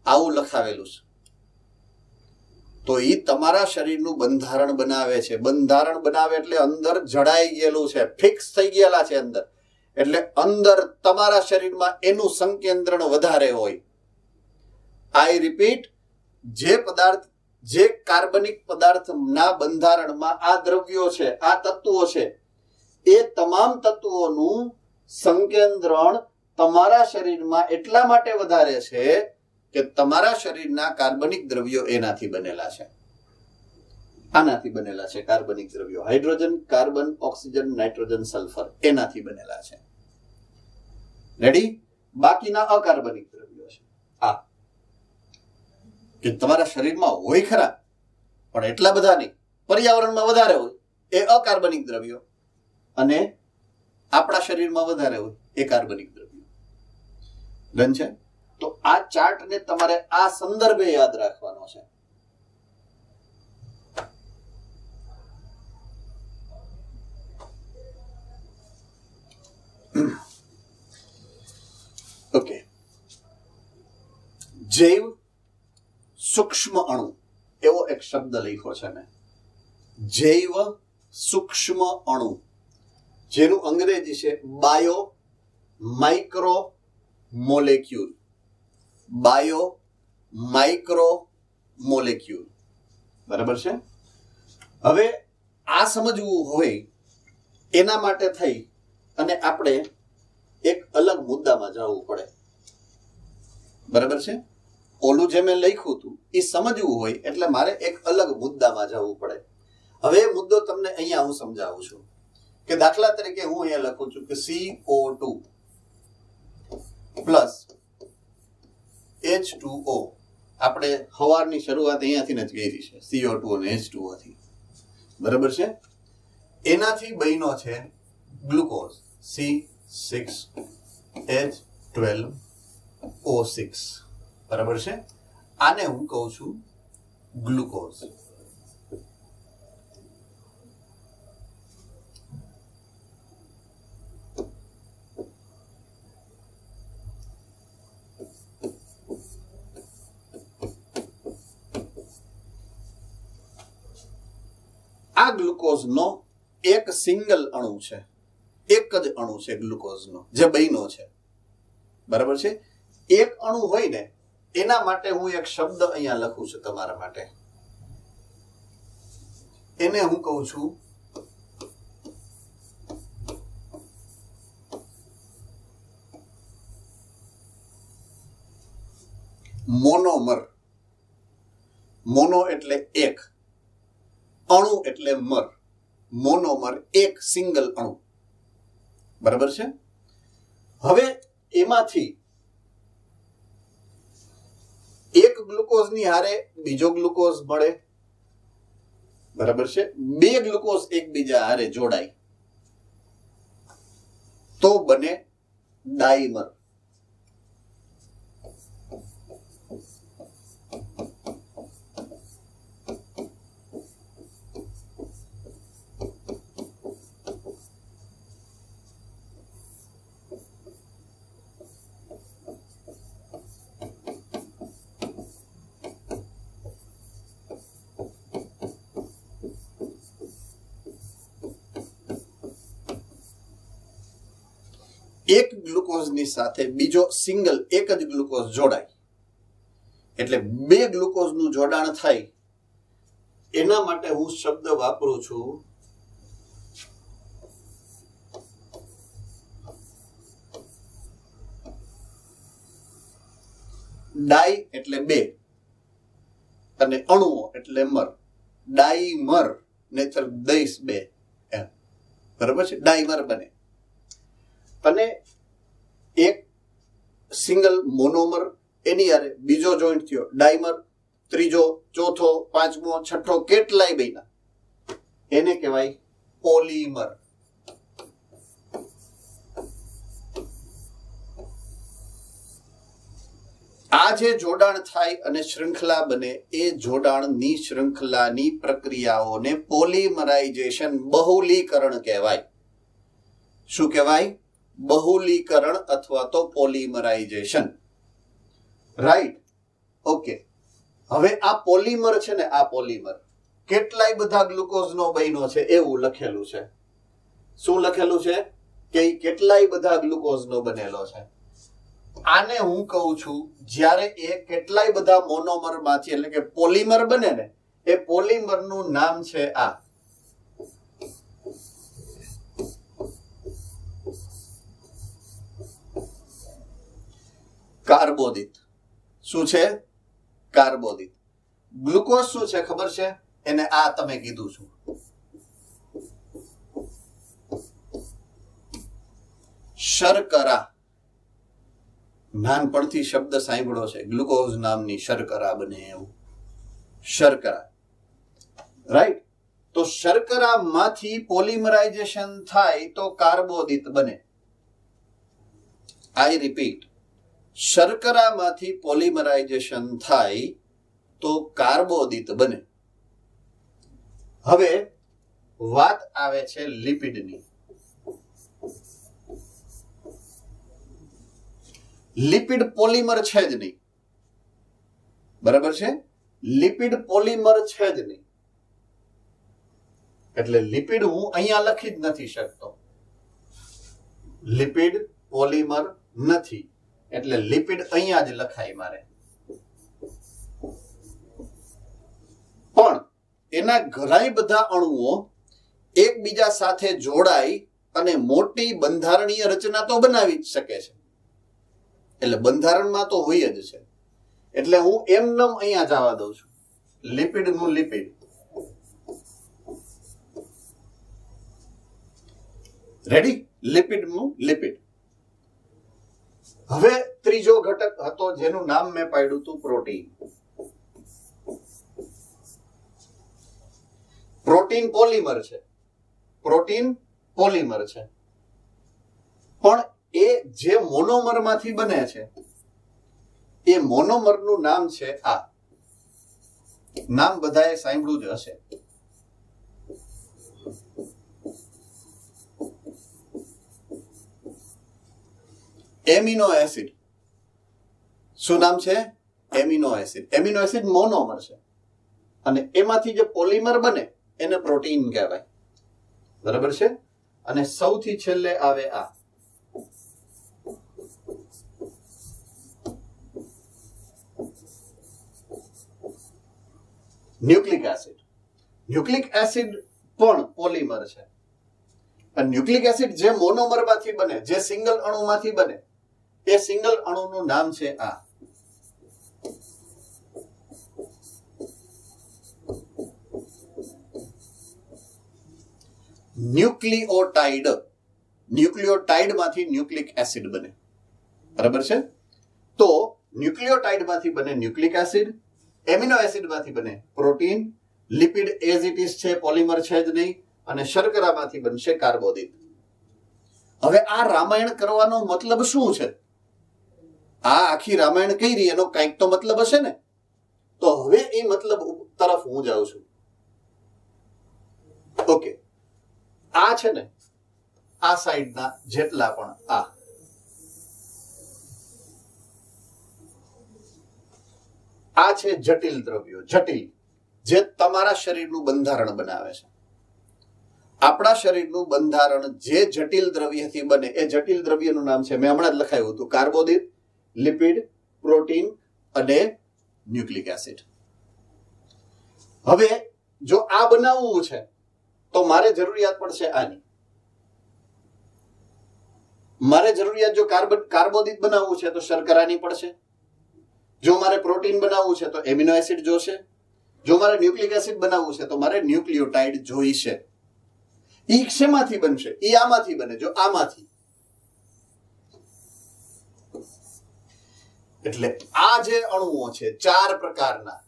આવું લખાવેલું છે. તો એ તમારા શરીરનું બંધારણ બનાવે છે. બંધારણ બનાવે એટલે અંદર જડાઈ ગયેલું છે, ફિક્સ થઈ ગયેલા છે અંદર, એટલે અંદર તમારા શરીરમાં એનું સંકેન્દ્રણ વધારે હોય. આઈ રિપીટ, જે પદાર્થ, જે કાર્બનિક પદાર્થના બંધારણમાં આ દ્રવ્યો છે, આ તત્વો છે, એ તમામ તત્વોનું સંકેન્દ્રણ તમારા શરીરમાં એટલા માટે વધારે છે કે તમારા શરીરના કાર્બનિક દ્રવ્યો એનાથી બનેલા છે, આનાથી બનેલા છે. કાર્બનિક દ્રવ્યો hydrogen, carbon, oxygen, nitrogen, sulphur એનાથી બનેલા છે. રેડી? બાકીના અકાર્બનિક દ્રવ્યો છે આ કે તમારા શરીરમાં હોય ખરા પણ એટલા બધા નહીં, પર્યાવરણમાં વધારે હોય એ અકાર્બનિક દ્રવ્યો, અને આપણા શરીરમાં વધારે હોય એ કાર્બનિક દ્રવ્યો. ડન છે? તો આ ચાર્ટને તમારે આ સંદર્ભે યાદ રાખવાનો છે. ઓકે, જૈવ સૂક્ષ્મ અણુ એવો એક શબ્દ લખ્યો છે મેં. જૈવ સૂક્ષ્મ અણુ, જેનું અંગ્રેજી છે bio micro molecule. Bio micro molecule. બરાબર છે? હવે આ સમજવું હોય એના માટે થઈ અને આપણે એક અલગ મુદ્દામાં જવું પડે. બરાબર છે? ઓલું જે મેં લખ્યું હતું એ સમજવું હોય એટલે મારે એક અલગ મુદ્દામાં જવું પડે. હવે એ મુદ્દો તમને અહીંયા હું સમજાવું છું કે દાખલા તરીકે હું અહીંયા લખું છું કે CO2 પ્લસ H2O. આપણે સવારની શરૂઆત અહીંયાથી જ કરી છે, CO2 અને H2O થી. બરાબર છે? એનાથી બન્યો છે ગ્લુકોઝ, C6H12O6. બરાબર છે? આને હું કહું છું ગ્લુકોઝ. આ ગ્લુકોઝનો એક સિંગલ અણુ છે, એક જ અણુ છે ગ્લુકોઝનો જે બન્યો છે, બરાબર છે. એક અણુ હોય ને એના માટે હું એક શબ્દ અહીંયા લખું છું તમારા માટે. એને હું કહું છું મોનોમર. મોનો એટલે એક, અણુ એટલે મર. મોનોમર એક સિંગલ અણુ, બરાબર છે. હવે એમાંથી એક ગ્લુકોઝની હારે બીજો ગ્લુકોઝ મળે, બરાબર છે. બે ગ્લુકોઝ એકબીજા હારે જોડાય તો બને ડાઈમર. એક ગ્લુકોઝની સાથે બીજો સિંગલ એક જ ગ્લુકોઝ જોડાય એટલે બે ગ્લુકોઝનું જોડાણ થાય. એના માટે હું શબ્દ વાપરું છું ડાઈ એટલે બે અને અણુઓ એટલે મર. ડાઈમર નેતર દઈશ બે, એમ બરાબર છે. ડાઈમર બને. અને એક સિંગલ મોનોમર એની યારે બીજો જોઈન્ટ થયો ડાઈમર, ત્રીજો, ચોથો, પાંચમો, છઠ્ઠો, કેટલાય બન્યા એને કહેવાય પોલીમર. આ જે જોડાણ થાય અને શૃંખલા બને એ જોડાણની શૃંખલાની પ્રક્રિયાઓને પોલિમરાઇઝેશન, બહુલીકરણ કહેવાય. શું કહેવાય? બહુલીકરણ અથવા તો પોલિમરાઇઝેશન. Right, okay. હવે આ પોલિમર છે ને, આ પોલિમર કેટલાય બધા ગ્લુકોઝનો બન્યો છે એવું લખેલું છે. શું લખેલું છે? કે કેટલાય બધા ગ્લુકોઝનો બનેલો છે. આને હું કહું છું જ્યારે એ કેટલાય બધા મોનોમર માંથી એટલે કે પોલિમર બને ને, એ પોલિમર નું નામ છે આ. કાર્બોદિત. શું છે? કાર્બોદિત. ગ્લુકોઝ શું છે ખબર છે? એને આ તમે કીધું છું શર્કરા. નાનપણથી શબ્દ સાંભળ્યો છે, ગ્લુકોઝ નામની શર્કરા બને એવું. શર્કરા, રાઈટ. તો શર્કરામાંથી પોલિમરાઇઝેશન થાય તો કાર્બોદિત બને. આઈ રિપીટ, શર્કરામાંથી પોલિમરાઇઝેશન થાય તો કાર્બોદિત બને. હવે વાત આવે છે લિપિડની. લિપિડ પોલિમર છે જ નહીં, બરાબર છે? લિપિડ પોલિમર છે જ નહીં એટલે લિપિડ હું અહીંયા લખી જ નથી શકતો. લિપિડ પોલિમર નથી એટલે લિપિડ અહીંયા જ લખાય મારે. પણ એના ઘણા બધા અણુઓ એકબીજા સાથે જોડાઈ અને મોટી બંધારણીય રચના તો બનાવી જ શકે છે. એટલે બંધારણમાં તો હોય જ છે. એટલે હું એમનેમ અહીંયા જવા દઉં છું. લિપિડ નું લિપિડ. રેડી? લિપિડ નું લિપિડ. હવે ત્રીજો ઘટક હતો જેનું નામ મેં પાડ્યું હતું પ્રોટીન. પ્રોટીન પોલિમર છે. પ્રોટીન પોલિમર છે. પણ એ જે મોનોમર માંથી બને છે એ મોનોમર નું નામ છે આ. નામ બધાએ સાંભળ્યું જ હશે. Amino acid. શું નામ છે? Amino acid. Amino acid monomer છે અને એમાંથી જે પોલિમર બને એને પ્રોટીન કહેવાય. બરાબર છે? અને સૌથી છેલ્લે આવે આ ન્યુક્લિક એસિડ. ન્યુક્લિક એસિડ પણ પોલિમર છે. અને ન્યુક્લિક એસિડ જે મોનોમરમાંથી બને, જે સિંગલ અણુમાંથી બને, એ સિંગલ અણુનું નામ છે આ. ન્યુક્લિઓટાઇડ. ન્યુક્લિઓટાઇડમાંથી ન્યુક્લિક એસિડ બને. બરાબર છે? તો ન્યુક્લિઓટાઇડમાંથી બને ન્યુક્લિક એસિડ, એમિનો એસિડમાંથી બને protein, lipid as it is છે, પોલિમર છે જ નહીં, અને શર્કરામાંથી બનશે કાર્બોદિત. હવે આ રામાયણ કરવાનો મતલબ શું છે? આ આખી રામાયણ કઈ રહી એનો કંઈક તો મતલબ હશે ને. તો હવે એ મતલબ તરફ હું જાઉં છું. ઓકે, આ છે ને, આ સાઈડના જેટલા પણ આ છે જટિલ દ્રવ્યો. જટિલ જે તમારા શરીરનું બંધારણ બનાવે છે. આપણા શરીરનું બંધારણ જે જટિલ દ્રવ્યથી બને એ જટિલ દ્રવ્યનું નામ છે, મેં હમણાં જ લખાયું હતું, કાર્બોદિત, લિપિડ, પ્રોટીન અને ન્યુક્લિક એસિડ. હવે જો આ બનાવવું છે તો મારે જરૂરિયાત પડશે આની. મારે જરૂરિયાત જો કાર્બોદિત બનાવવું છે તો શર્કરાની પડશે. જો મારે પ્રોટીન બનાવવું છે તો એમિનો એસિડ જોશે. જો મારે ન્યુક્લિક એસિડ બનાવવું છે તો મારે ન્યુક્લિયોટાઇડ જોઈશે. ઈ શેમાંથી બનશે? ઈ આમાંથી બને. જો આમાંથી, એટલે આ જે અણુઓ છે 4 પ્રકારના,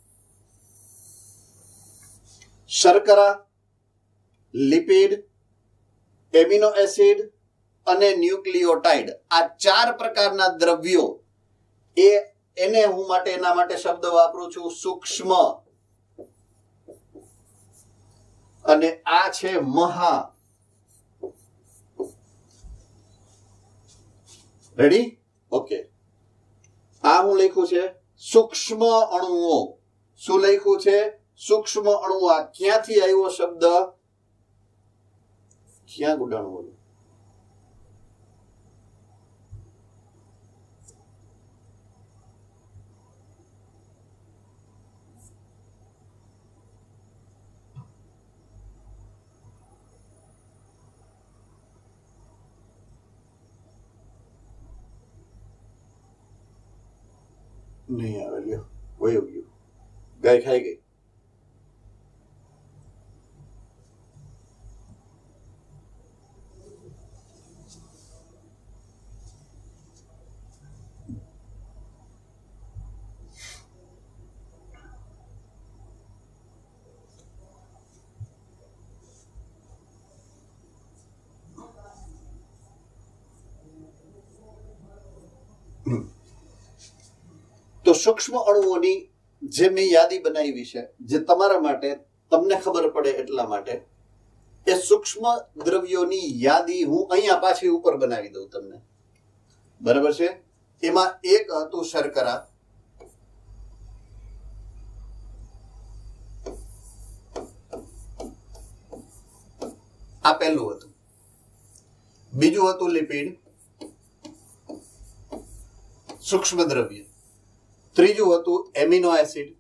શર્કરા, લિપિડ, એમિનો એસિડ અને ન્યુક્લિયોટાઇડ, આ 4 પ્રકારના દ્રવ્યો, એને હું એના માટે શબ્દ વાપરું છું સૂક્ષ્મ, અને આ છે મહા. રેડી? ઓકે, આ હું લખ્યું છે સૂક્ષ્મ અણુઓ. શું લખ્યું છે? સૂક્ષ્મ અણુઓ. આ ક્યાંથી આવ્યો શબ્દ? ક્યાં ગુડાણું? નહીં આવે. લ્યો, વયો ગયું. ગાય ખાઈ ગઈ. તો સૂક્ષ્મ અણુઓની જે મેં યાદી બનાવી છે, જે તમારા માટે, તમને ખબર પડે એટલા માટે, એ સૂક્ષ્મ દ્રવ્યોની યાદી હું અહીંયા પાછી ઉપર બનાવી દઉં તમને. બરાબર છે? એમાં એક હતું શર્કરા, આ પહેલું હતું. બીજું હતું લિપિડ, સૂક્ષ્મ દ્રવ્ય. ત્રીજું હતું એમિનો એસિડ,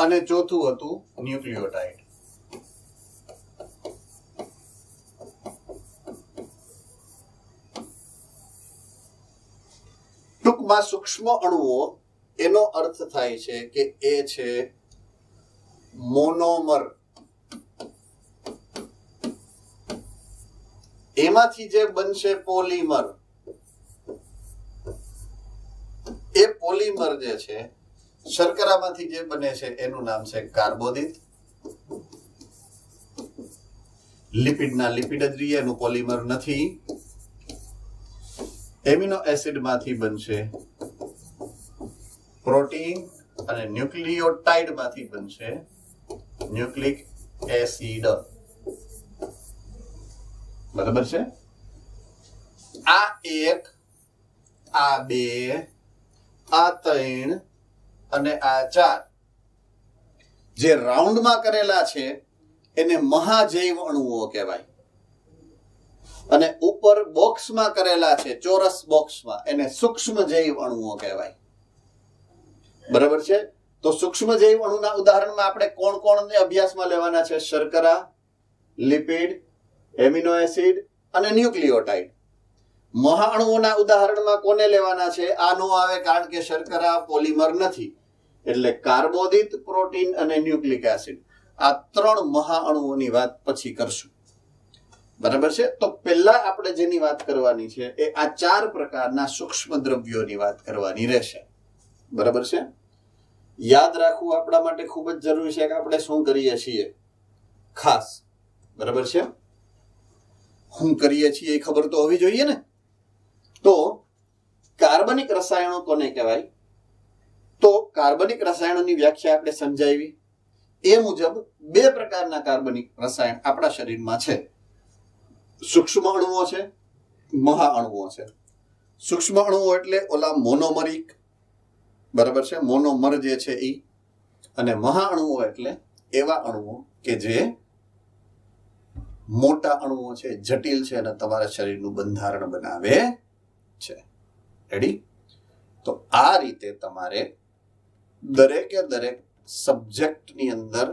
અને ચોથું હતું ન્યુક્લિયોટાઇડ. ટૂંકમાં સૂક્ષ્મ અણુઓ એનો અર્થ થાય છે કે એ છે મોનોમર. એમાંથી જે બનશે પોલિમર, એ પોલિમર જે છે શર્કરામાંથી જે બને છે એનું નામ છે કાર્બોદિત. લિપિડના લિપિડ જ રહીએ, એનું પોલિમર નથી. એમિનો એસિડમાંથી બનશે પ્રોટીન, અને ન્યુક્લિયોટાઇડમાંથી બનશે ન્યુક્લિક એસિડ. બરાબર છે? આ 1, આ 2, આ 3 અને આ 4, જે રાઉન્ડમાં કરેલા છે એને મહાજૈવ અણુઓ કહેવાય, અને ઉપર બોક્સમાં કરેલા છે ચોરસ બોક્સમાં એને સૂક્ષ્મ જૈવ અણુઓ કહેવાય. બરાબર છે? તો સૂક્ષ્મ જૈવ અણુના ઉદાહરણમાં આપણે કોણ કોણને અભ્યાસમાં લેવાના છે? શર્કરા, લિપિડ, એમિનો એસિડ અને ન્યુક્લિયોટાઇડ. મહાઅણુઓના ઉદાહરણમાં કોને લેવાના છે? આ નો આવે કારણ કે શર્કરા પોલિમર નથી, એટલે કાર્બોદિત, પ્રોટીન અને ન્યુક્લિક એસિડ. આ 3 મહાઅણુઓની વાત પછી કરશું. બરાબર છે? તો પહેલા આપણે જેની વાત કરવાની છે એ આ 4 પ્રકારના સૂક્ષ્મ દ્રવ્યોની વાત કરવાની રહેશે. બરાબર છે? યાદ રાખવું આપણા માટે ખૂબ જ જરૂરી છે કે આપણે શું કરીએ છીએ. ખાસ બરાબર છે, શું કરીએ છીએ એ ખબર તો હોવી જોઈએ ને. તો કાર્બનિક રસાયણો કોને કહેવાય? તો કાર્બનિક રસાયણોની વ્યાખ્યા આપણે સમજાવી. એ મુજબ 2 પ્રકારના કાર્બનિક રસાયણ આપણા શરીરમાં છે. સૂક્ષ્મ અણુઓ છે, મહાઅણુઓ છે. સૂક્ષ્મ અણુઓ એટલે ઓલા મોનોમરિક, બરાબર છે, મોનોમર જે છે એ. અને મહાઅણુઓ એટલે એવા અણુઓ કે જે મોટા અણુઓ છે, જટિલ છે અને તમારા શરીરનું બંધારણ બનાવે છે. રેડી? તો આ રીતે તમારે દરેકે દરેક સબ્જેક્ટની અંદર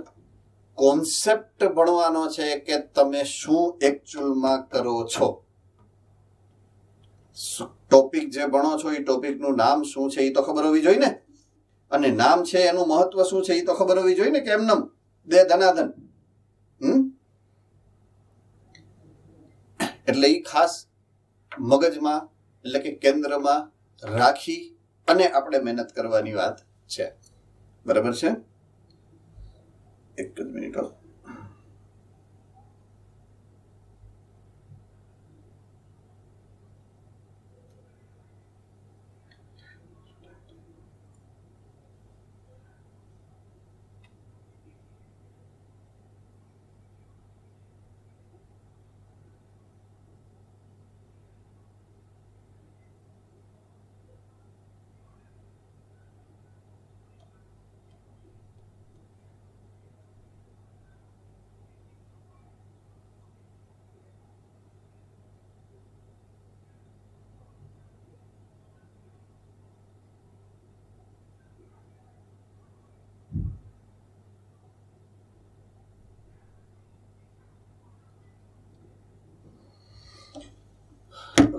કોન્સેપ્ટ ભણવાનો છે કે તમે શું એકચ્યુઅલમાં કરો છો. ટોપિક જે ભણો છો એ ટોપિકનું નામ શું છે એ તો ખબર હોવી જોઈએ ને. અને નામ છે એનું મહત્વ શું છે એ તો ખબર હોવી જોઈએ ને, કે એમનેમ દે ધનાધન. એટલે એ ખાસ મગજમાં એટલે કે કેન્દ્રમાં રાખી અને આપણે મહેનત કરવાની વાત છે. બરાબર છે? એક જ મિનિટ.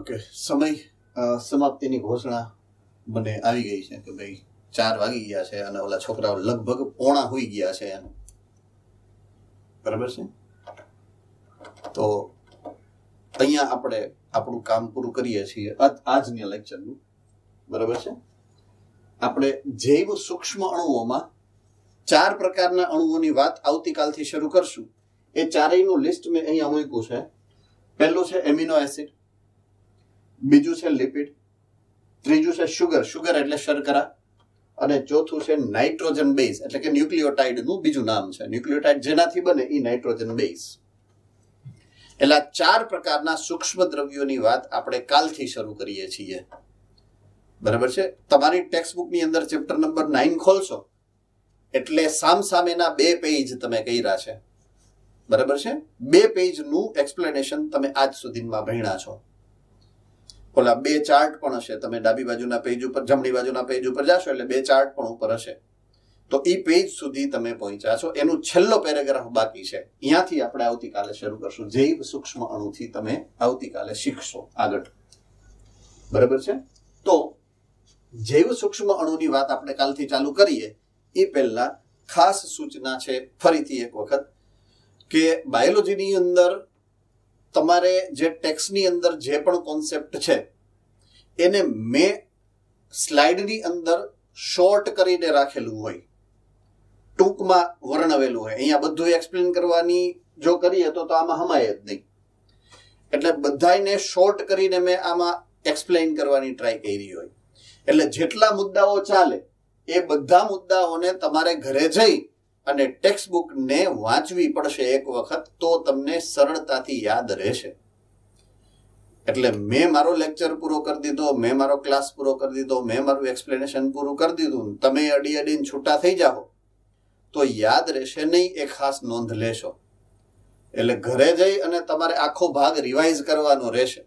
ઓકે, સમય સમાપ્તિની ઘોષણા મને આવી ગઈ છે કે ભાઈ 4 વાગી ગયા છે અને ઓલા છોકરાઓ લગભગ પોણા હોઈ ગયા છે એમ. બરાબર છે? તો અહીંયા આપણે આપણું કામ પૂરું કરીએ છીએ આજના લેક્ચરનું. બરાબર છે? આપણે જૈવ સૂક્ષ્મ અણુઓમાં 4 પ્રકારના અણુઓની વાત આવતીકાલથી શરૂ કરશું. એ ચારેયનું લિસ્ટ મેં અહીંયા મૂક્યું છે. પહેલું છે એમિનો એસિડ, બીજું છે લિપિડ, ત્રીજું છે શુગર એટલે શર્કરા, અને ચોથું છે નાઇટ્રોજન બેઝ એટલે કે ન્યુક્લિયોટાઇડનું બીજું નામ છે. ન્યુક્લિયોટાઇડ જેનાથી બને એ નાઇટ્રોજન બેઝ. એટલે 4 પ્રકારના સૂક્ષ્મ દ્રવ્યોની વાત આપણે કાલથી શરૂ કરીએ છીએ. બરાબર છે? તમારી ટેક્સ્ટબુકની અંદર ચેપ્ટર નંબર 9 ખોલશો એટલે સામસામેના 2 પેજ તમે કર્યા છે. બરાબર છે? 2 પેજનું એક્સપ્લેનેશન તમે આજ સુધીમાં ભણ્યા છો. ઓલા 2 ચાર્ટ પણ હશે. તમે ડાબી બાજુના પેજ ઉપર, જમણી બાજુના પેજ ઉપર જાશો એટલે 2 ચાર્ટ પણ ઉપર હશે. તો એ પેજ સુધી તમે પહોંચ્યા છો. એનું છેલ્લો પેરેગ્રાફ બાકી છે. અહીંયાથી આપણે આવતીકાલે શરૂ કરશું. જૈવ સૂક્ષ્મ અણુથી તમે આવતીકાલે શીખશો આગળ. બરાબર છે? તો જૈવ સૂક્ષ્મ અણુની વાત આપણે કાલથી ચાલુ કરીએ એ પહેલા ખાસ સૂચના છે ફરીથી એક વખત કે બાયોલોજીની અંદર તમારે જે ટેક્સ્ટની અંદર જે પણ કોન્સેપ્ટ છે એને મેં સ્લાઇડની અંદર શોર્ટ કરીને રાખેલું હોય, ટૂંકમાં વર્ણવેલું હોય. અહીંયા બધું એક્સપ્લેન કરવાની જો કરીએ તો આમાં હમાય જ નહીં. એટલે બધાને શોર્ટ કરીને મેં આમાં એક્સપ્લેન કરવાની ટ્રાય કરી હોય. એટલે જેટલા મુદ્દાઓ ચાલે એ બધા મુદ્દાઓને તમારે ઘરે જઈ અને ટેક્સ્ટ બુકને વાંચવી પડશે એક વખત, તો તમને સરળતાથી યાદ રહેશે. એટલે મેં મારો લેક્ચર પૂરો કરી દીધો, મેં મારો ક્લાસ પૂરો કરી દીધો, મેં મારું એક્સપ્લેનેશન પૂરું કરી દીધું, તમે અડીને છૂટા થઈ જાઓ તો યાદ રહેશે નહીં એ ખાસ નોંધ લેશો. એટલે ઘરે જઈ અને તમારે આખો ભાગ રિવાઇઝ કરવાનો રહેશે,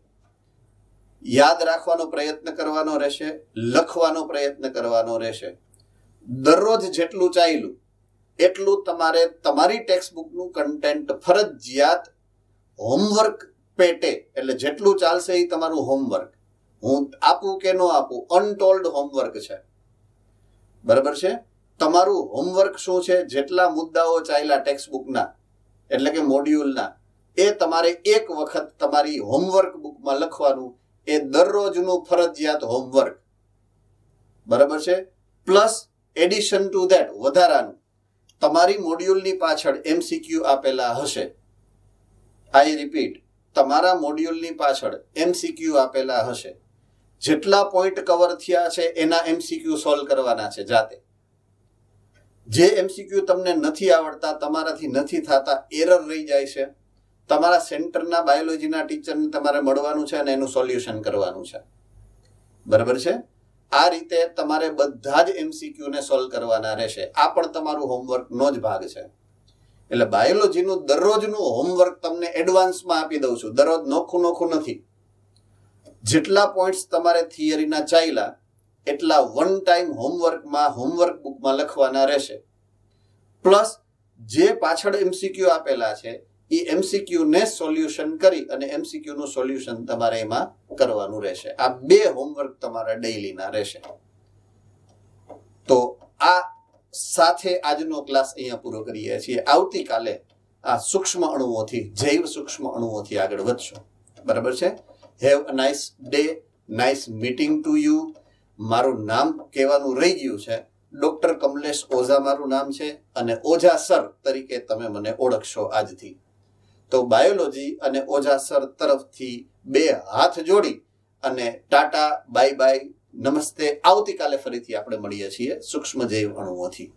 યાદ રાખવાનો પ્રયત્ન કરવાનો રહેશે, લખવાનો પ્રયત્ન કરવાનો રહેશે. દરરોજ જેટલું ચાલ્યું એટલું તમારે તમારી ટેક્સ્ટબુકનું કન્ટેન્ટ ફરજિયાત હોમવર્ક પેટે, એટલે જેટલું ચાલશે એ તમારું હોમવર્ક. હું આપું કે ન આપું, અનટોલ્ડ હોમવર્ક છે. બરાબર છે? તમારું હોમવર્ક શું છે? જેટલા મુદ્દાઓ ચાલ્યા ટેક્સ્ટબુકના એટલે કે મોડ્યુલના, એ તમારે એક વખત તમારી હોમવર્ક બુકમાં લખવાનું. એ દરરોજનું ફરજિયાત હોમવર્ક. બરાબર છે? પ્લસ એડિશન ટુ ધેટ, વધારાનું તમારી મોડ્યુલની પાછળ MCQ આપેલા હશે. આઈ રિપીટ, તમારા મોડ્યુલની પાછળ MCQ આપેલા હશે. જેટલા પોઈન્ટ કવર થયા છે એના MCQ સોલ્વ કરવાના છે જાતે. જે MCQ તમને નથી આવડતા, તમારાથી નથી થતા, એરર રહી જાય છે, તમારા સેન્ટરના બાયોલોજીના ટીચરને તમારે મળવાનું છે અને એનું સોલ્યુશન કરવાનું છે. બરાબર છે? આ રીતે તમારે બધા જ MCQ ને સોલ્વ કરવાના રહેશે. આ પણ તમારું હોમવર્કનો જ ભાગ છે. એટલે બાયોલોજીનું દરરોજનું હોમવર્ક તમને એડવાન્સમાં આપી દઉં છું. દરરોજ નોખું નથી. જેટલા પોઈન્ટ્સ તમારે થિયરીના ચાલ્યા એટલા વન ટાઈમ હોમવર્ક બુકમાં લખવાના રહેશે. પ્લસ જે પાછળ MCQ આપેલા છે એ MCQ ને સોલ્યુશન કરી અને MCQ નું સોલ્યુશન તમારે એમાં કરવાનું રહેશે. આ 2 હોમવર્ક તમારા ડેઈલીના રહેશે. તો આ સાથે આજનો ક્લાસ અહીંયા પૂરો કરીએ છીએ. આવતીકાલે આ સૂક્ષ્મ અણુઓથી, જૈવ સૂક્ષ્મ અણુઓથી આગળ વધશું. બરાબર છે? Have a nice day, nice meeting to you. મારું નામ કહેવાનું રહી ગયું છે. ડોક્ટર કમલેશ ઓઝા મારું નામ છે અને ઓઝા સર તરીકે તમે મને ઓળખશો આજથી. તો બાયોલોજી અને ઓઝા સર તરફથી 2 હાથ જોડી અને ટાટા, બાય બાય, નમસ્તે. આવતીકાલે ફરીથી આપણે મળીએ છીએ સૂક્ષ્મ જૈવ અણુઓથી.